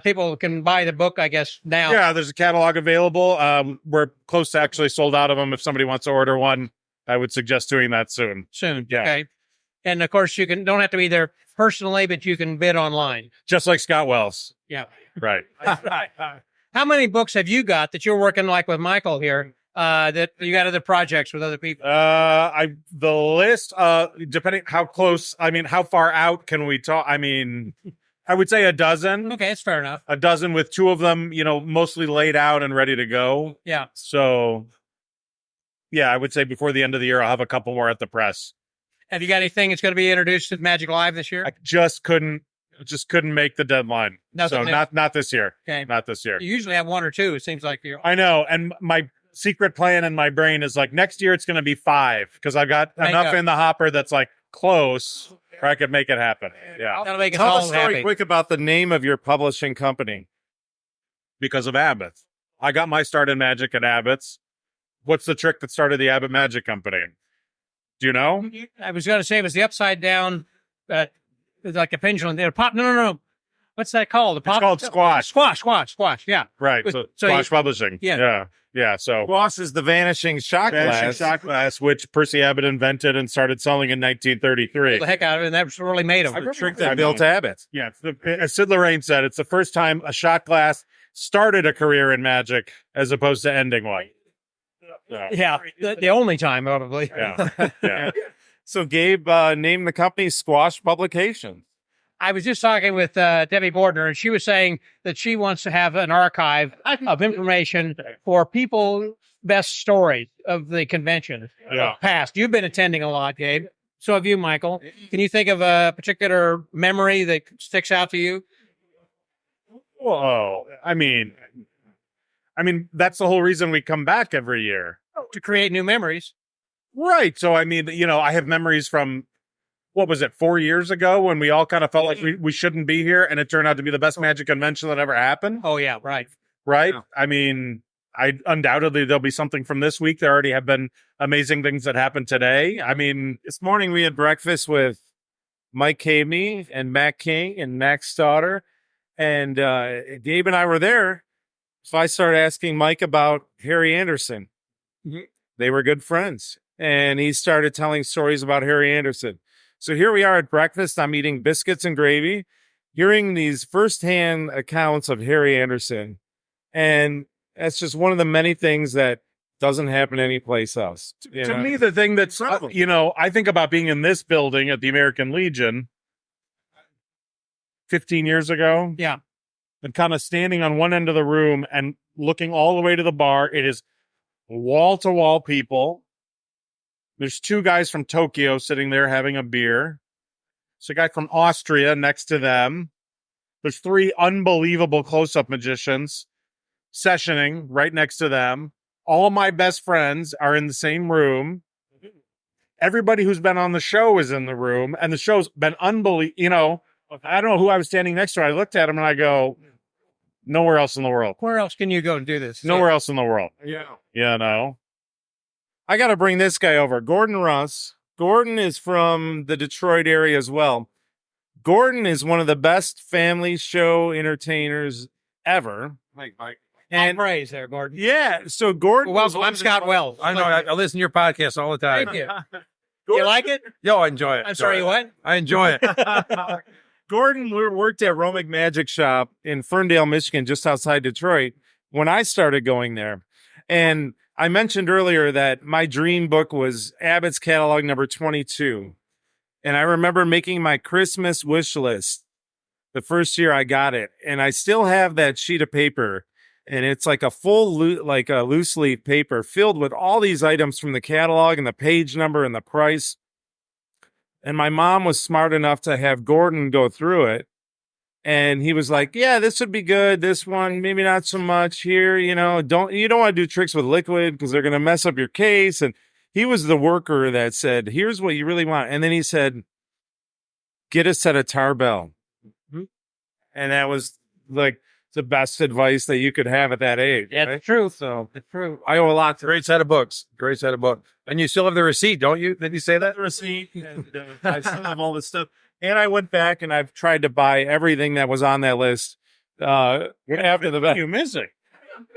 People can buy the book, I guess, now. Yeah, there's a catalog available. We're close to actually sold out of them. If somebody wants to order one, I would suggest doing that soon. Yeah. Okay. And of course, you don't have to be there personally, but you can bid online. Just like Scott Wells. Yeah. Right. How many books have you got that you're working like with Michael here? That you got other projects with other people? The list, depending how close, how far out can we talk? I would say a dozen. Okay, that's fair enough. A dozen with 2 of them, mostly laid out and ready to go. Yeah. So, yeah, I would say before the end of the year, I'll have a couple more at the press. Have you got anything that's going to be introduced at Magic Live this year? I just couldn't make the deadline. Nothing so not this year. Okay. Not this year. You usually have 1 or 2. It seems like you're. I know. And my secret plan in my brain is like next year it's going to be 5 because I've got enough in the hopper that's like close where I could make it happen. Yeah. That'll make us Tell all a story happy. quick about the name of your publishing company. Because of Abbott. I got my start in magic at Abbott's. What's the trick that started the Abbott Magic Company? Do you know? I was going to say it was the upside down, like a pendulum. No. What's that called? It's called Squash. Squash. Yeah. Right. So Squash Publishing. Yeah. Yeah. So Squash is the vanishing shot glass. Which Percy Abbott invented and started selling in 1933. The heck out of it, and that's really made of. The trick that built Abbott. Yeah. As Sid Lorraine said, it's the first time a shot glass started a career in magic as opposed to ending one. Yeah. The only time, probably. Yeah. So Gabe named the company Squash Publications. I was just talking with Debbie Bordner, and she was saying that she wants to have an archive of information for people's best stories of the convention past. You've been attending a lot, Gabe. So have you, Michael. Can you think of a particular memory that sticks out to you? Whoa. I mean, that's the whole reason we come back every year. To create new memories. Right. So, I have memories from, what was it, 4 years ago when we all kind of felt like we shouldn't be here, and it turned out to be the best magic convention that ever happened. Oh, yeah, right. Right? Yeah. Undoubtedly there'll be something from this week. There already have been amazing things that happened today. This morning we had breakfast with Mike Camey and Matt King and Mac's daughter, and Gabe and I were there. So I started asking Mike about Harry Anderson. Mm-hmm. They were good friends, and he started telling stories about Harry Anderson. So here we are at breakfast. I'm eating biscuits and gravy, hearing these firsthand accounts of Harry Anderson. And that's just one of the many things that doesn't happen anyplace else. To me, the thing that's, I think about being in this building at the American Legion 15 years ago. Yeah. And kind of standing on one end of the room and looking all the way to the bar. It is wall-to-wall people. There's 2 guys from Tokyo sitting there having a beer. There's a guy from Austria next to them. There's 3 unbelievable close-up magicians sessioning right next to them. All my best friends are in the same room. Everybody who's been on the show is in the room, and the show's been unbelievable. I don't know who I was standing next to. I looked at him and I go, nowhere else in the world. Where else can you go and do this? Nowhere else in the world. Yeah. I got to bring this guy over, Gordon Russ. Gordon is from the Detroit area as well. Gordon is one of the best family show entertainers ever. Mike. And praise there, Gordon. Yeah. So Gordon. Well, I'm Scott Wells. I know. I listen to your podcast all the time. Thank you. You like it? Yo, I enjoy it. I'm sorry, what? I enjoy it. Gordon worked at Romic Magic Shop in Ferndale, Michigan, just outside Detroit, when I started going there. And I mentioned earlier that my dream book was Abbott's catalog number 22. And I remember making my Christmas wish list the first year I got it. And I still have that sheet of paper. And it's like a a loose leaf paper filled with all these items from the catalog and the page number and the price. And my mom was smart enough to have Gordon go through it. And he was like, yeah, this would be good. This one, maybe not so much here. You don't want to do tricks with liquid because they're going to mess up your case. And he was the worker that said, here's what you really want. And then he said, get a set of Tarbell. Mm-hmm. And that was like, the best advice that you could have at that age. Yeah, right? it's true. So It's true. I owe a lot to Great set of books. Great set of books. And you still have the receipt, don't you? Did you say that? the receipt. And, I still have all this stuff. And I went back and I've tried to buy everything that was on that list. After the You missing?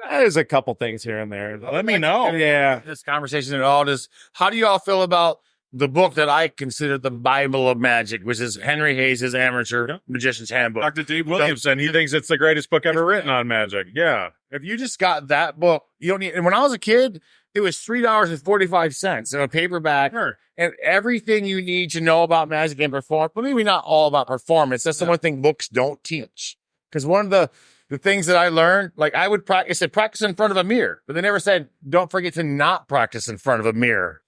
there's a couple things here and there. Let me know. Yeah. This conversation at all. How do you all feel about the book that I consider the Bible of magic, which is Henry Hayes' Amateur Magician's Handbook? Dr. Dave Williamson, he thinks it's the greatest book ever written on magic. Yeah. If you just got that book, you don't need. And when I was a kid, it was $3.45 in a paperback, and everything you need to know about magic and perform. But maybe not all about performance. That's the one thing books don't teach. Because one of the things that I learned, like I would practice, it practice in front of a mirror, but they never said don't forget to not practice in front of a mirror.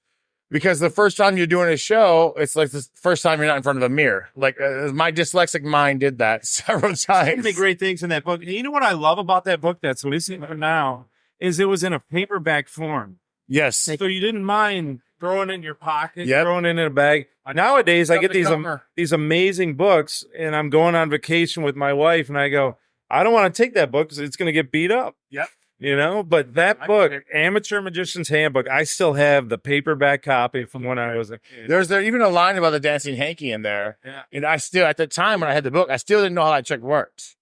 Because the first time you're doing a show, it's like the first time you're not in front of a mirror. Like my dyslexic mind did that several times. So many great things in that book. And you know what I love about that book that's missing now is it was in a paperback form. Yes. So you didn't mind throwing it in your pocket, Yep. throwing it in a bag. Nowadays, I get Stuff the these amazing books, and I'm going on vacation with my wife, and I go, I don't want to take that book because it's going to get beat up. Yep. You know, but that book, Amateur Magician's Handbook, I still have the paperback copy from when I was a kid. There's even a line about the dancing hanky in there. Yeah. And I still, at the time when I had the book, I still didn't know how that trick worked.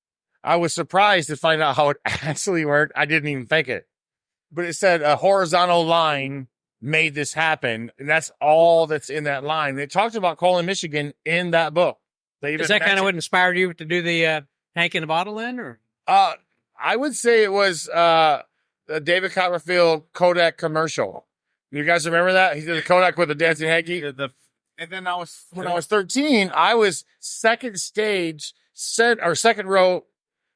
I was surprised to find out how it actually worked. I didn't even think it. But it said a horizontal line made this happen. And that's all that's in that line. They talked about Colin, Michigan in that book. Is that kind of what inspired you to do the Hank in the Bottle then? Or? I would say it was a David Copperfield Kodak commercial. You guys remember that? He did a Kodak with a dancing hanky. And then when I was 13, I was second row,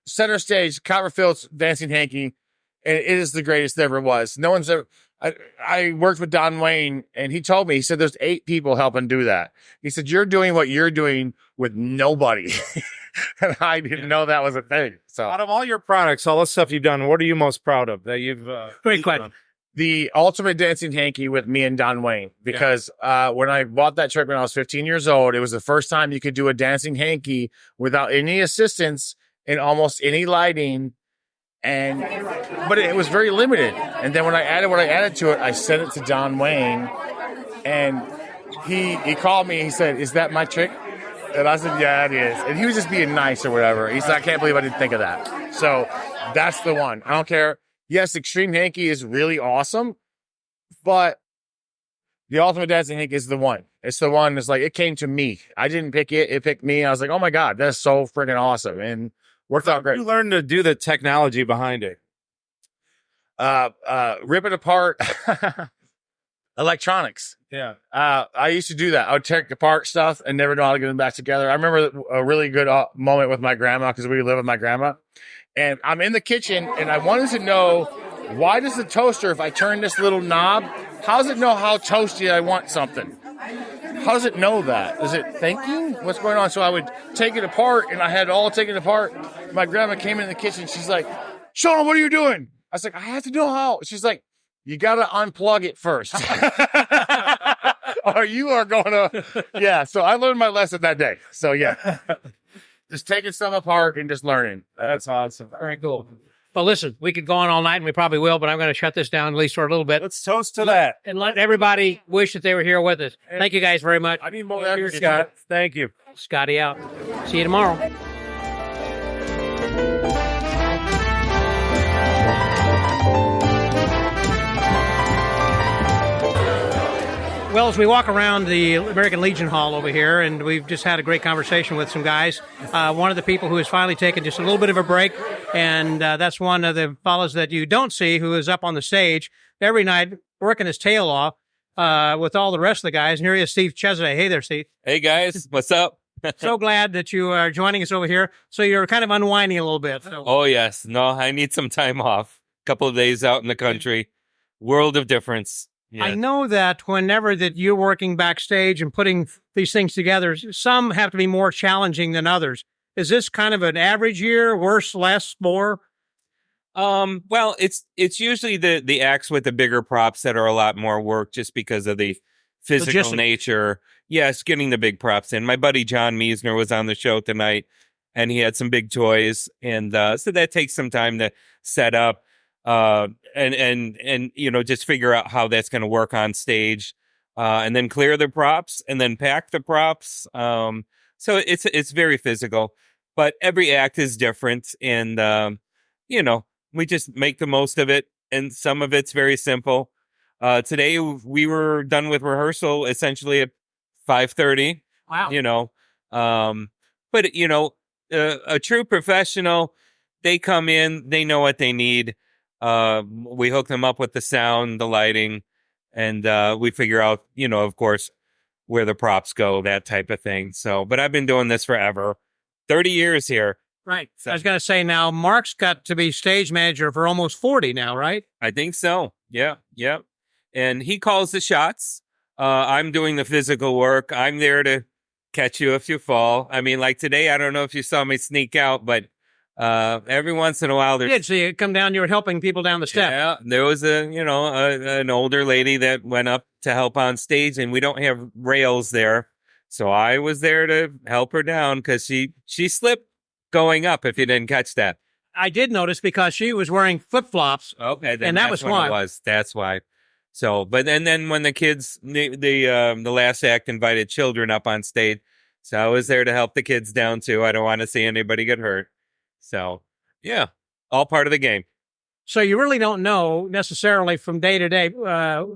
center stage, Copperfield's dancing hanky. And it is the greatest there ever was. No one's ever. I worked with Don Wayne, and he told me, he said, there's 8 people helping do that. He said, you're doing what you're doing with nobody. And I didn't know that was a thing. So Out of all your products, all the stuff you've done, what are you most proud of that you've Great question. the ultimate dancing hanky with me and Don Wayne, because when I bought that trick when I was 15 years old, it was the first time you could do a dancing hanky without any assistance and almost any lighting. But it was very limited. And then when I added what I added to it, I sent it to Don Wayne, and he called me. He said, "Is that my trick?" And I said, "Yeah, it is." And he was just being nice or whatever. He said, "I can't believe I didn't think of that." So that's the one. I don't care. Yes, Extreme Hanky is really awesome, but the Ultimate Dancing Hanky is the one. It's the one that's like, it came to me. I didn't pick it. It picked me. I was like, oh my God, that's so freaking awesome. And worked out great. You learned to do the technology behind it. Rip it apart. Electronics. Yeah. I used to do that. I would take apart stuff and never know how to get them back together. I remember a really good moment with my grandma, because we live with my grandma. And I'm in the kitchen, and I wanted to know, why does the toaster, if I turn this little knob, how does it know how toasty I want something? How does it know that? Is it thinking? What's going on? So I would take it apart, and I had it all taken apart. My grandma came in the kitchen. She's like, "Sean, what are you doing?" I was like, "I have to know how." She's like, "You got to unplug it first." Or you are going to, yeah. So I learned my lesson that day. So yeah, just taking stuff apart and just learning. That's awesome. Very cool. Well, listen, we could go on all night, and we probably will, but I'm going to shut this down at least for a little bit. Let's toast to that. And let everybody wish that they were here with us. Thank you guys very much. I need more of Scott. Thank you. Scotty out. See you tomorrow. Well, as we walk around the American Legion Hall over here, and we've just had a great conversation with some guys, one of the people who has finally taken just a little bit of a break, and that's one of the fellows that you don't see, who is up on the stage every night working his tail off with all the rest of the guys. And here he is, Steve Chesley. Hey there, Steve. Hey, guys. What's up? So glad that you are joining us over here. So you're kind of unwinding a little bit. So. Oh, yes. No, I need some time off. A couple of days out in the country. World of difference. Yeah. I know that whenever that you're working backstage and putting these things together, some have to be more challenging than others. Is this kind of an average year, worse, less, more? Well, it's usually the acts with the bigger props that are a lot more work, just because of the physical nature. Yes, getting the big props in. My buddy John Meisner was on the show tonight. and he had some big toys, and so that takes some time to set up, and just figure out how that's going to work on stage, and then clear the props, and then pack the props. So it's very physical, but every act is different, and we just make the most of it, and some of it's very simple. Today we were done with rehearsal essentially at 5:30. Wow. But a true professional, they come in, they know what they need. We hook them up with the sound, the lighting, and we figure out, of course, where the props go, that type of thing. So, but I've been doing this forever, 30 years here. Right. So, I was going to say, now Mark's got to be stage manager for almost 40 now, right? I think so. Yeah. And he calls the shots. I'm doing the physical work. I'm there to catch you if you fall. I mean, like today, I don't know if you saw me sneak out, but every once in a while, there's... You did. So you come down, you were helping people down the steps. Yeah, there was an older lady that went up to help on stage, and we don't have rails there. So I was there to help her down because she slipped going up, if you didn't catch that. I did notice because she was wearing flip-flops. Okay, then and that was why. It was. That's why. So, but and then when the kids, the last act invited children up on stage, so I was there to help the kids down too. I don't want to see anybody get hurt. So, yeah, all part of the game. So you really don't know necessarily from day to day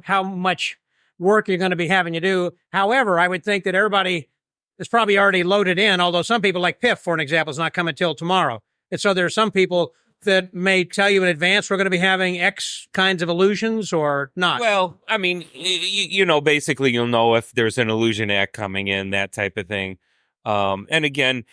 how much work you're going to be having to do. However, I would think that everybody is probably already loaded in, although some people, like Piff, for an example, is not coming till tomorrow. And so there are some people that may tell you in advance we're going to be having X kinds of illusions or not. Well, I mean, basically you'll know if there's an illusion act coming in, that type of thing. And again,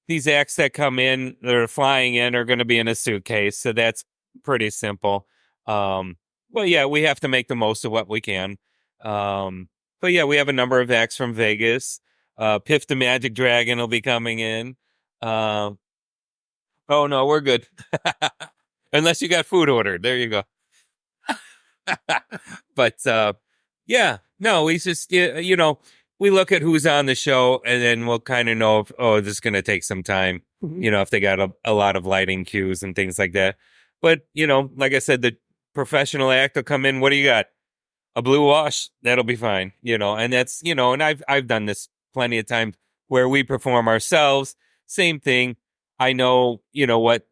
these acts that come in, that are flying in, are going to be in a suitcase. So that's pretty simple. Well, yeah, we have to make the most of what we can. But yeah, we have a number of acts from Vegas. Piff the Magic Dragon will be coming in. Oh, no, we're good. Unless you got food ordered. There you go. But, yeah, no, we just, we look at who's on the show, and then we'll kind of know if, this is going to take some time, if they got a lot of lighting cues and things like that. But, like I said, the professional act will come in. What do you got? A blue wash? That'll be fine, and that's, and I've done this plenty of times where we perform ourselves. Same thing. I know, what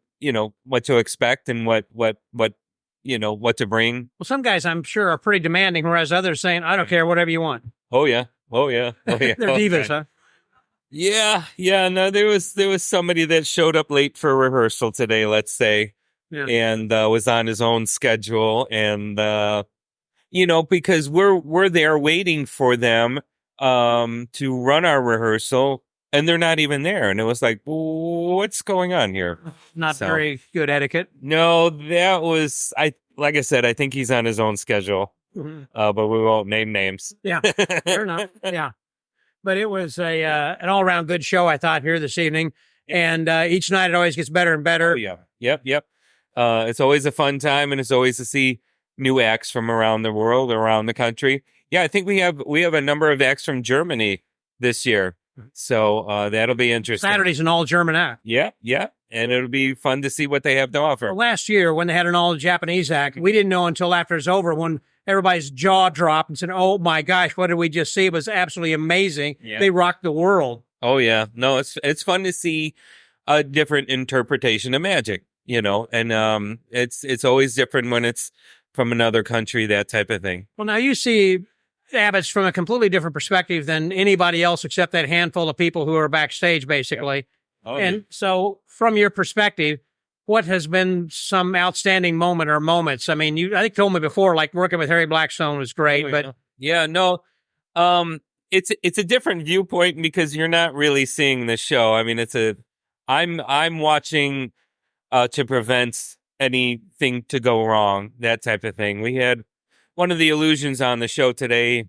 to expect and what to bring. Well, some guys I'm sure are pretty demanding, whereas others saying, I don't care, whatever you want. Oh yeah. They're divas, huh? Yeah. No, there was somebody that showed up late for rehearsal today, let's say, and was on his own schedule, and because we're there waiting for them to run our rehearsal. And they're not even there. And it was like, what's going on here? Not very good etiquette. No, that was, like I said, I think he's on his own schedule. Mm-hmm. But we won't name names. Yeah, fair enough. Yeah. But it was an all-around good show, I thought, here this evening. And each night it always gets better and better. Oh, yeah. Yep. It's always a fun time, and it's always to see new acts from around the world, around the country. Yeah, I think we have a number of acts from Germany this year. So that'll be interesting. Saturday's an all-German act. Yeah. And it'll be fun to see what they have to offer. Well, last year, when they had an all-Japanese act, we didn't know until after it's over when everybody's jaw dropped and said, oh, my gosh, what did we just see? It was absolutely amazing. Yeah. They rocked the world. Oh, yeah. No, it's fun to see a different interpretation of magic, and it's always different when it's from another country, that type of thing. Well, now you see Abbott's from a completely different perspective than anybody else except that handful of people who are backstage, basically. Yep. Oh, and so from your perspective, what has been some outstanding moment or moments? I mean, I think told me before, like working with Harry Blackstone was great, but yeah, no, it's a different viewpoint because you're not really seeing the show. I mean, I'm watching to prevent anything to go wrong, that type of thing. We had one of the illusions on the show today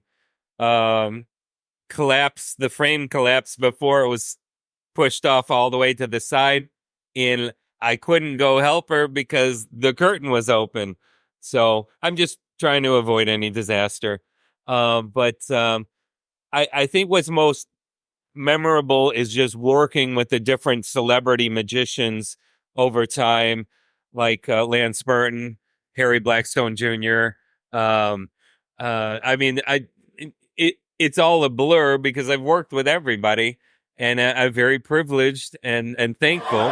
collapsed. The frame collapsed before it was pushed off all the way to the side, and I couldn't go help her because the curtain was open. So I'm just trying to avoid any disaster. But I think what's most memorable is just working with the different celebrity magicians over time, like Lance Burton, Harry Blackstone Jr. I mean, it's all a blur because I've worked with everybody, and I'm very privileged and thankful.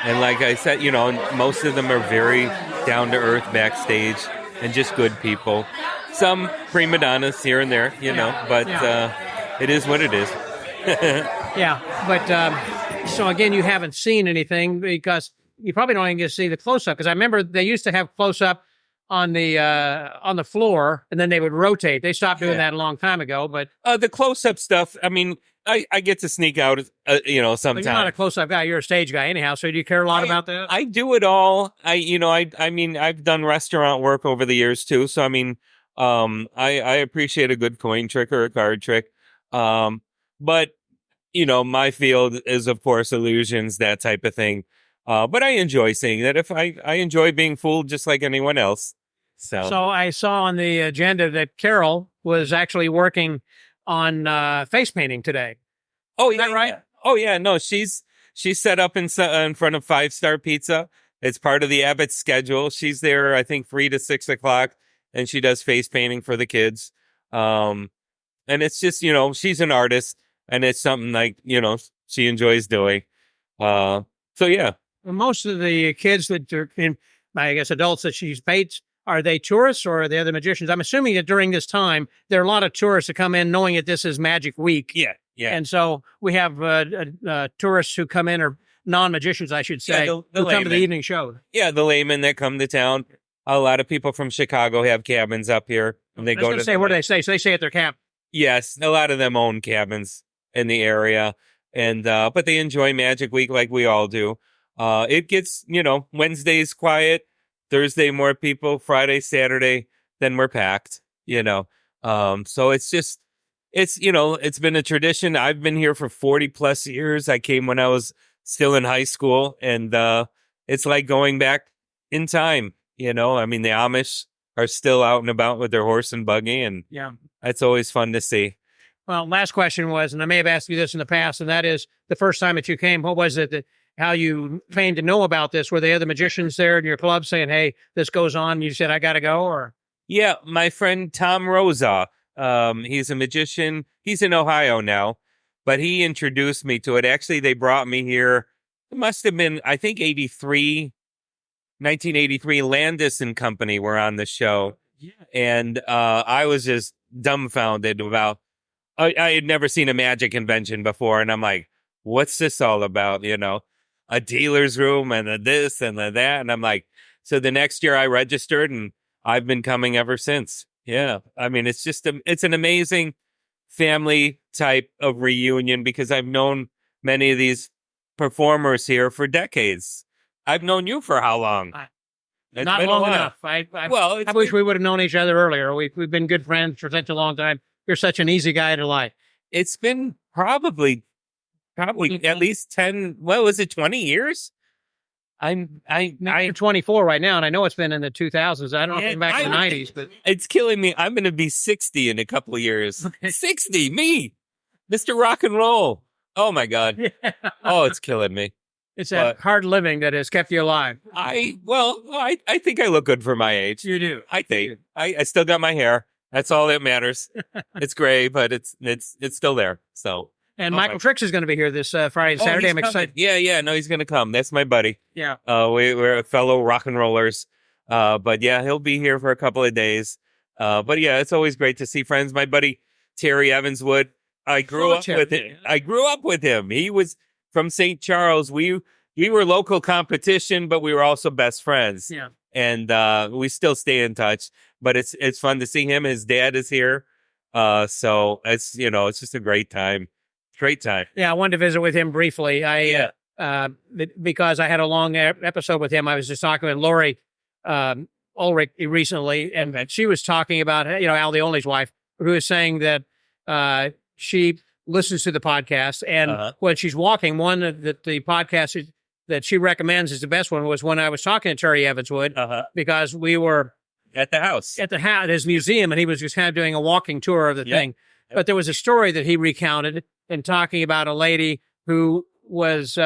And like I said, you know, most of them are very down to earth backstage and just good people. Some prima donnas here and there, you know, but it is what it is. Yeah, but so again, you haven't seen anything because you probably don't even get to see the close up. Because I remember they used to have close up on the floor, and then they would rotate. They stopped doing that a long time ago. But the close up stuff, I mean, I get to sneak out, you know, sometimes. You're not a close up guy. You're a stage guy anyhow. So do you care a lot about that? I do it all. I mean, I've done restaurant work over the years too. So I mean, I appreciate a good coin trick or a card trick. But you know, my field is of course illusions, that type of thing. But I enjoy seeing that. If I enjoy being fooled just like anyone else. So I saw on the agenda that Carol was actually working on face painting today. Oh, is that right? Yeah. Oh, yeah. No, she's set up in front of 5-Star Pizza. It's part of the Abbott schedule. She's there, I think, 3 to 6 o'clock, and she does face painting for the kids. And it's just, you know, she's an artist, and it's something like, you know, she enjoys doing. So, yeah. Well, most of the kids that are I guess adults that she's paints, are they tourists or are they other magicians? I'm assuming that during this time, there are a lot of tourists that come in knowing that this is Magic Week. Yeah, yeah. And so we have tourists who come in, or non-magicians, I should say, the who come to the evening show. Yeah, the laymen that come to town. A lot of people from Chicago have cabins up here. And they go to what do they say? So they stay at their camp. Yes, a lot of them own cabins in the area. And but they enjoy Magic Week like we all do. It gets, you know, Wednesday's quiet. Thursday, more people. Friday, Saturday, then we're packed, you know. So it's just, you know, it's been a tradition. I've been here for 40 plus years. I came when I was still in high school, and it's like going back in time, you know. I mean, the Amish are still out and about with their horse and buggy, and it's always fun to see. Well, last question was, and I may have asked you this in the past, and that is the first time that you came, what was it that, how you came to know about this? Were there other magicians there in your club saying, hey, this goes on? You said, I got to go, or? Yeah, my friend Tom Rosa, he's a magician. He's in Ohio now, but he introduced me to it. Actually, they brought me here. It must have been, I think, 1983. Landis and Company were on the show. Yeah. And I was just dumbfounded about, I had never seen a magic convention before. And I'm like, what's this all about? You know, a dealer's room and a this and a that. And I'm like, so the next year I registered, and I've been coming ever since. Yeah. I mean, it's just, it's an amazing family type of reunion because I've known many of these performers here for decades. I've known you for how long? Not long enough. I wish we would have known each other earlier. We've been good friends for such a long time. You're such an easy guy to like. It's been probably at least 10, what was it, 20 years? I'm 24 right now, and I know it's been in the 2000s. I don't know if it's back in the 90s, but it's killing me. I'm going to be 60 in a couple of years. 60, me, Mr. Rock and Roll. Oh my God. Yeah. Oh, it's killing me. It's that hard living that has kept you alive. I think I look good for my age. You do. I think I still got my hair. That's all that matters. It's gray, but it's still there. So. And Michael Trix is going to be here this Friday and Saturday. I'm excited. Yeah. No, he's going to come. That's my buddy. Yeah. We're fellow rock and rollers. But yeah, he'll be here for a couple of days. But yeah, it's always great to see friends. My buddy Terry Evanswood. I grew up with him. He was from St. Charles. We were local competition, but we were also best friends. Yeah. And we still stay in touch. But it's fun to see him. His dad is here. So it's it's just a great time. Great time. Yeah, I wanted to visit with him briefly. Because I had a long episode with him. I was just talking with Lori Ulrich recently, and she was talking about Al the Only's wife, who was saying that she listens to the podcast, and when she's walking, one that the podcast that she recommends is the best one was when I was talking to Terry Evanswood, because we were at the house at his museum, and he was just kind of doing a walking tour of the thing. But there was a story that he recounted and talking about a lady who was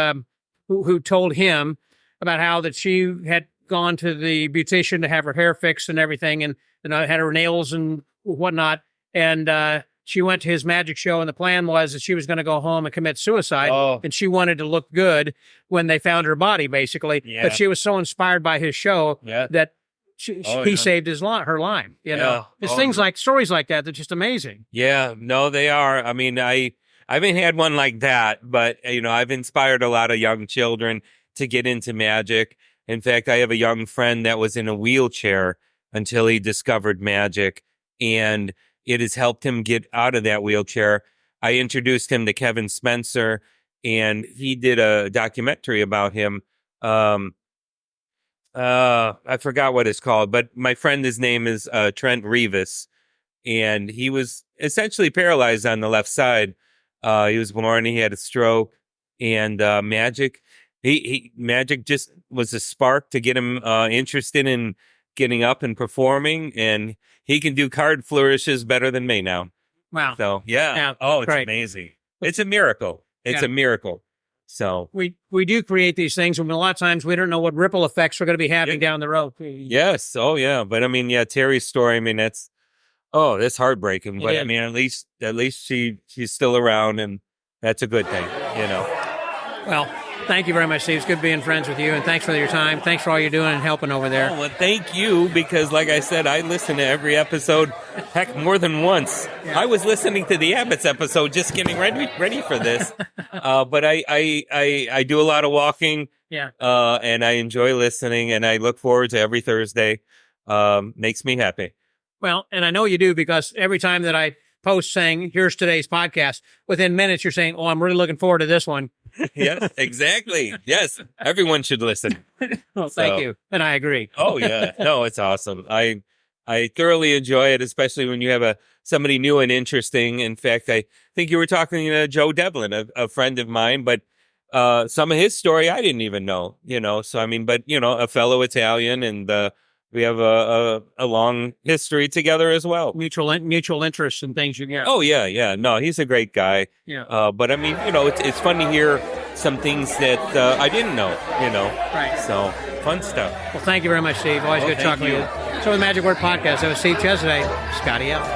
who told him about how that she had gone to the beautician to have her hair fixed and everything, and had her nails and whatnot, and she went to his magic show, and the plan was that she was going to go home and commit suicide, and she wanted to look good when they found her body, basically. Yeah. But she was so inspired by his show that he saved her life. You know, it's things like stories like that that's just amazing. Yeah, no, they are. I mean, I haven't had one like that, but I've inspired a lot of young children to get into magic. In fact, I have a young friend that was in a wheelchair until he discovered magic, and it has helped him get out of that wheelchair. I introduced him to Kevin Spencer, and he did a documentary about him. I forgot what it's called, but my friend, his name is Trent Revis, and he was essentially paralyzed on the left side. He was born, he had a stroke, and magic. Magic just was a spark to get him interested in getting up and performing, and he can do card flourishes better than me now. Wow. So yeah. It's great. amazing. It's a miracle. It's a miracle. So we do create these things, and a lot of times we don't know what ripple effects are going to be happening down the road. Yes. Oh yeah. But I mean, Terry's story, I mean, that's heartbreaking. But I mean, at least she's still around, and that's a good thing, Well, thank you very much, Steve. It's good being friends with you, and thanks for your time. Thanks for all you're doing and helping over there. Oh, well, thank you, because like I said, I listen to every episode, heck, more than once. Yeah. I was listening to the Abbott's episode, just getting ready for this. But I do a lot of walking, and I enjoy listening, and I look forward to every Thursday. Makes me happy. Well, and I know you do, because every time that I post saying, here's today's podcast, within minutes you're saying, I'm really looking forward to this one. Yeah, exactly. Yes, everyone should listen. Well, thank you. And I agree. Oh, yeah. No, it's awesome. I thoroughly enjoy it, especially when you have somebody new and interesting. In fact, I think you were talking to Joe Devlin, a friend of mine, but some of his story I didn't even know, So, I mean, but, a fellow Italian, and we have a long history together as well. Mutual interests and things you get. Oh, yeah, yeah. No, he's a great guy. Yeah. But I mean, it's fun to hear some things that I didn't know, Right. So, fun stuff. Well, thank you very much, Steve. Always good talking to you. So, the Magic Word Podcast, that was Steve Chesaday, Scotty out.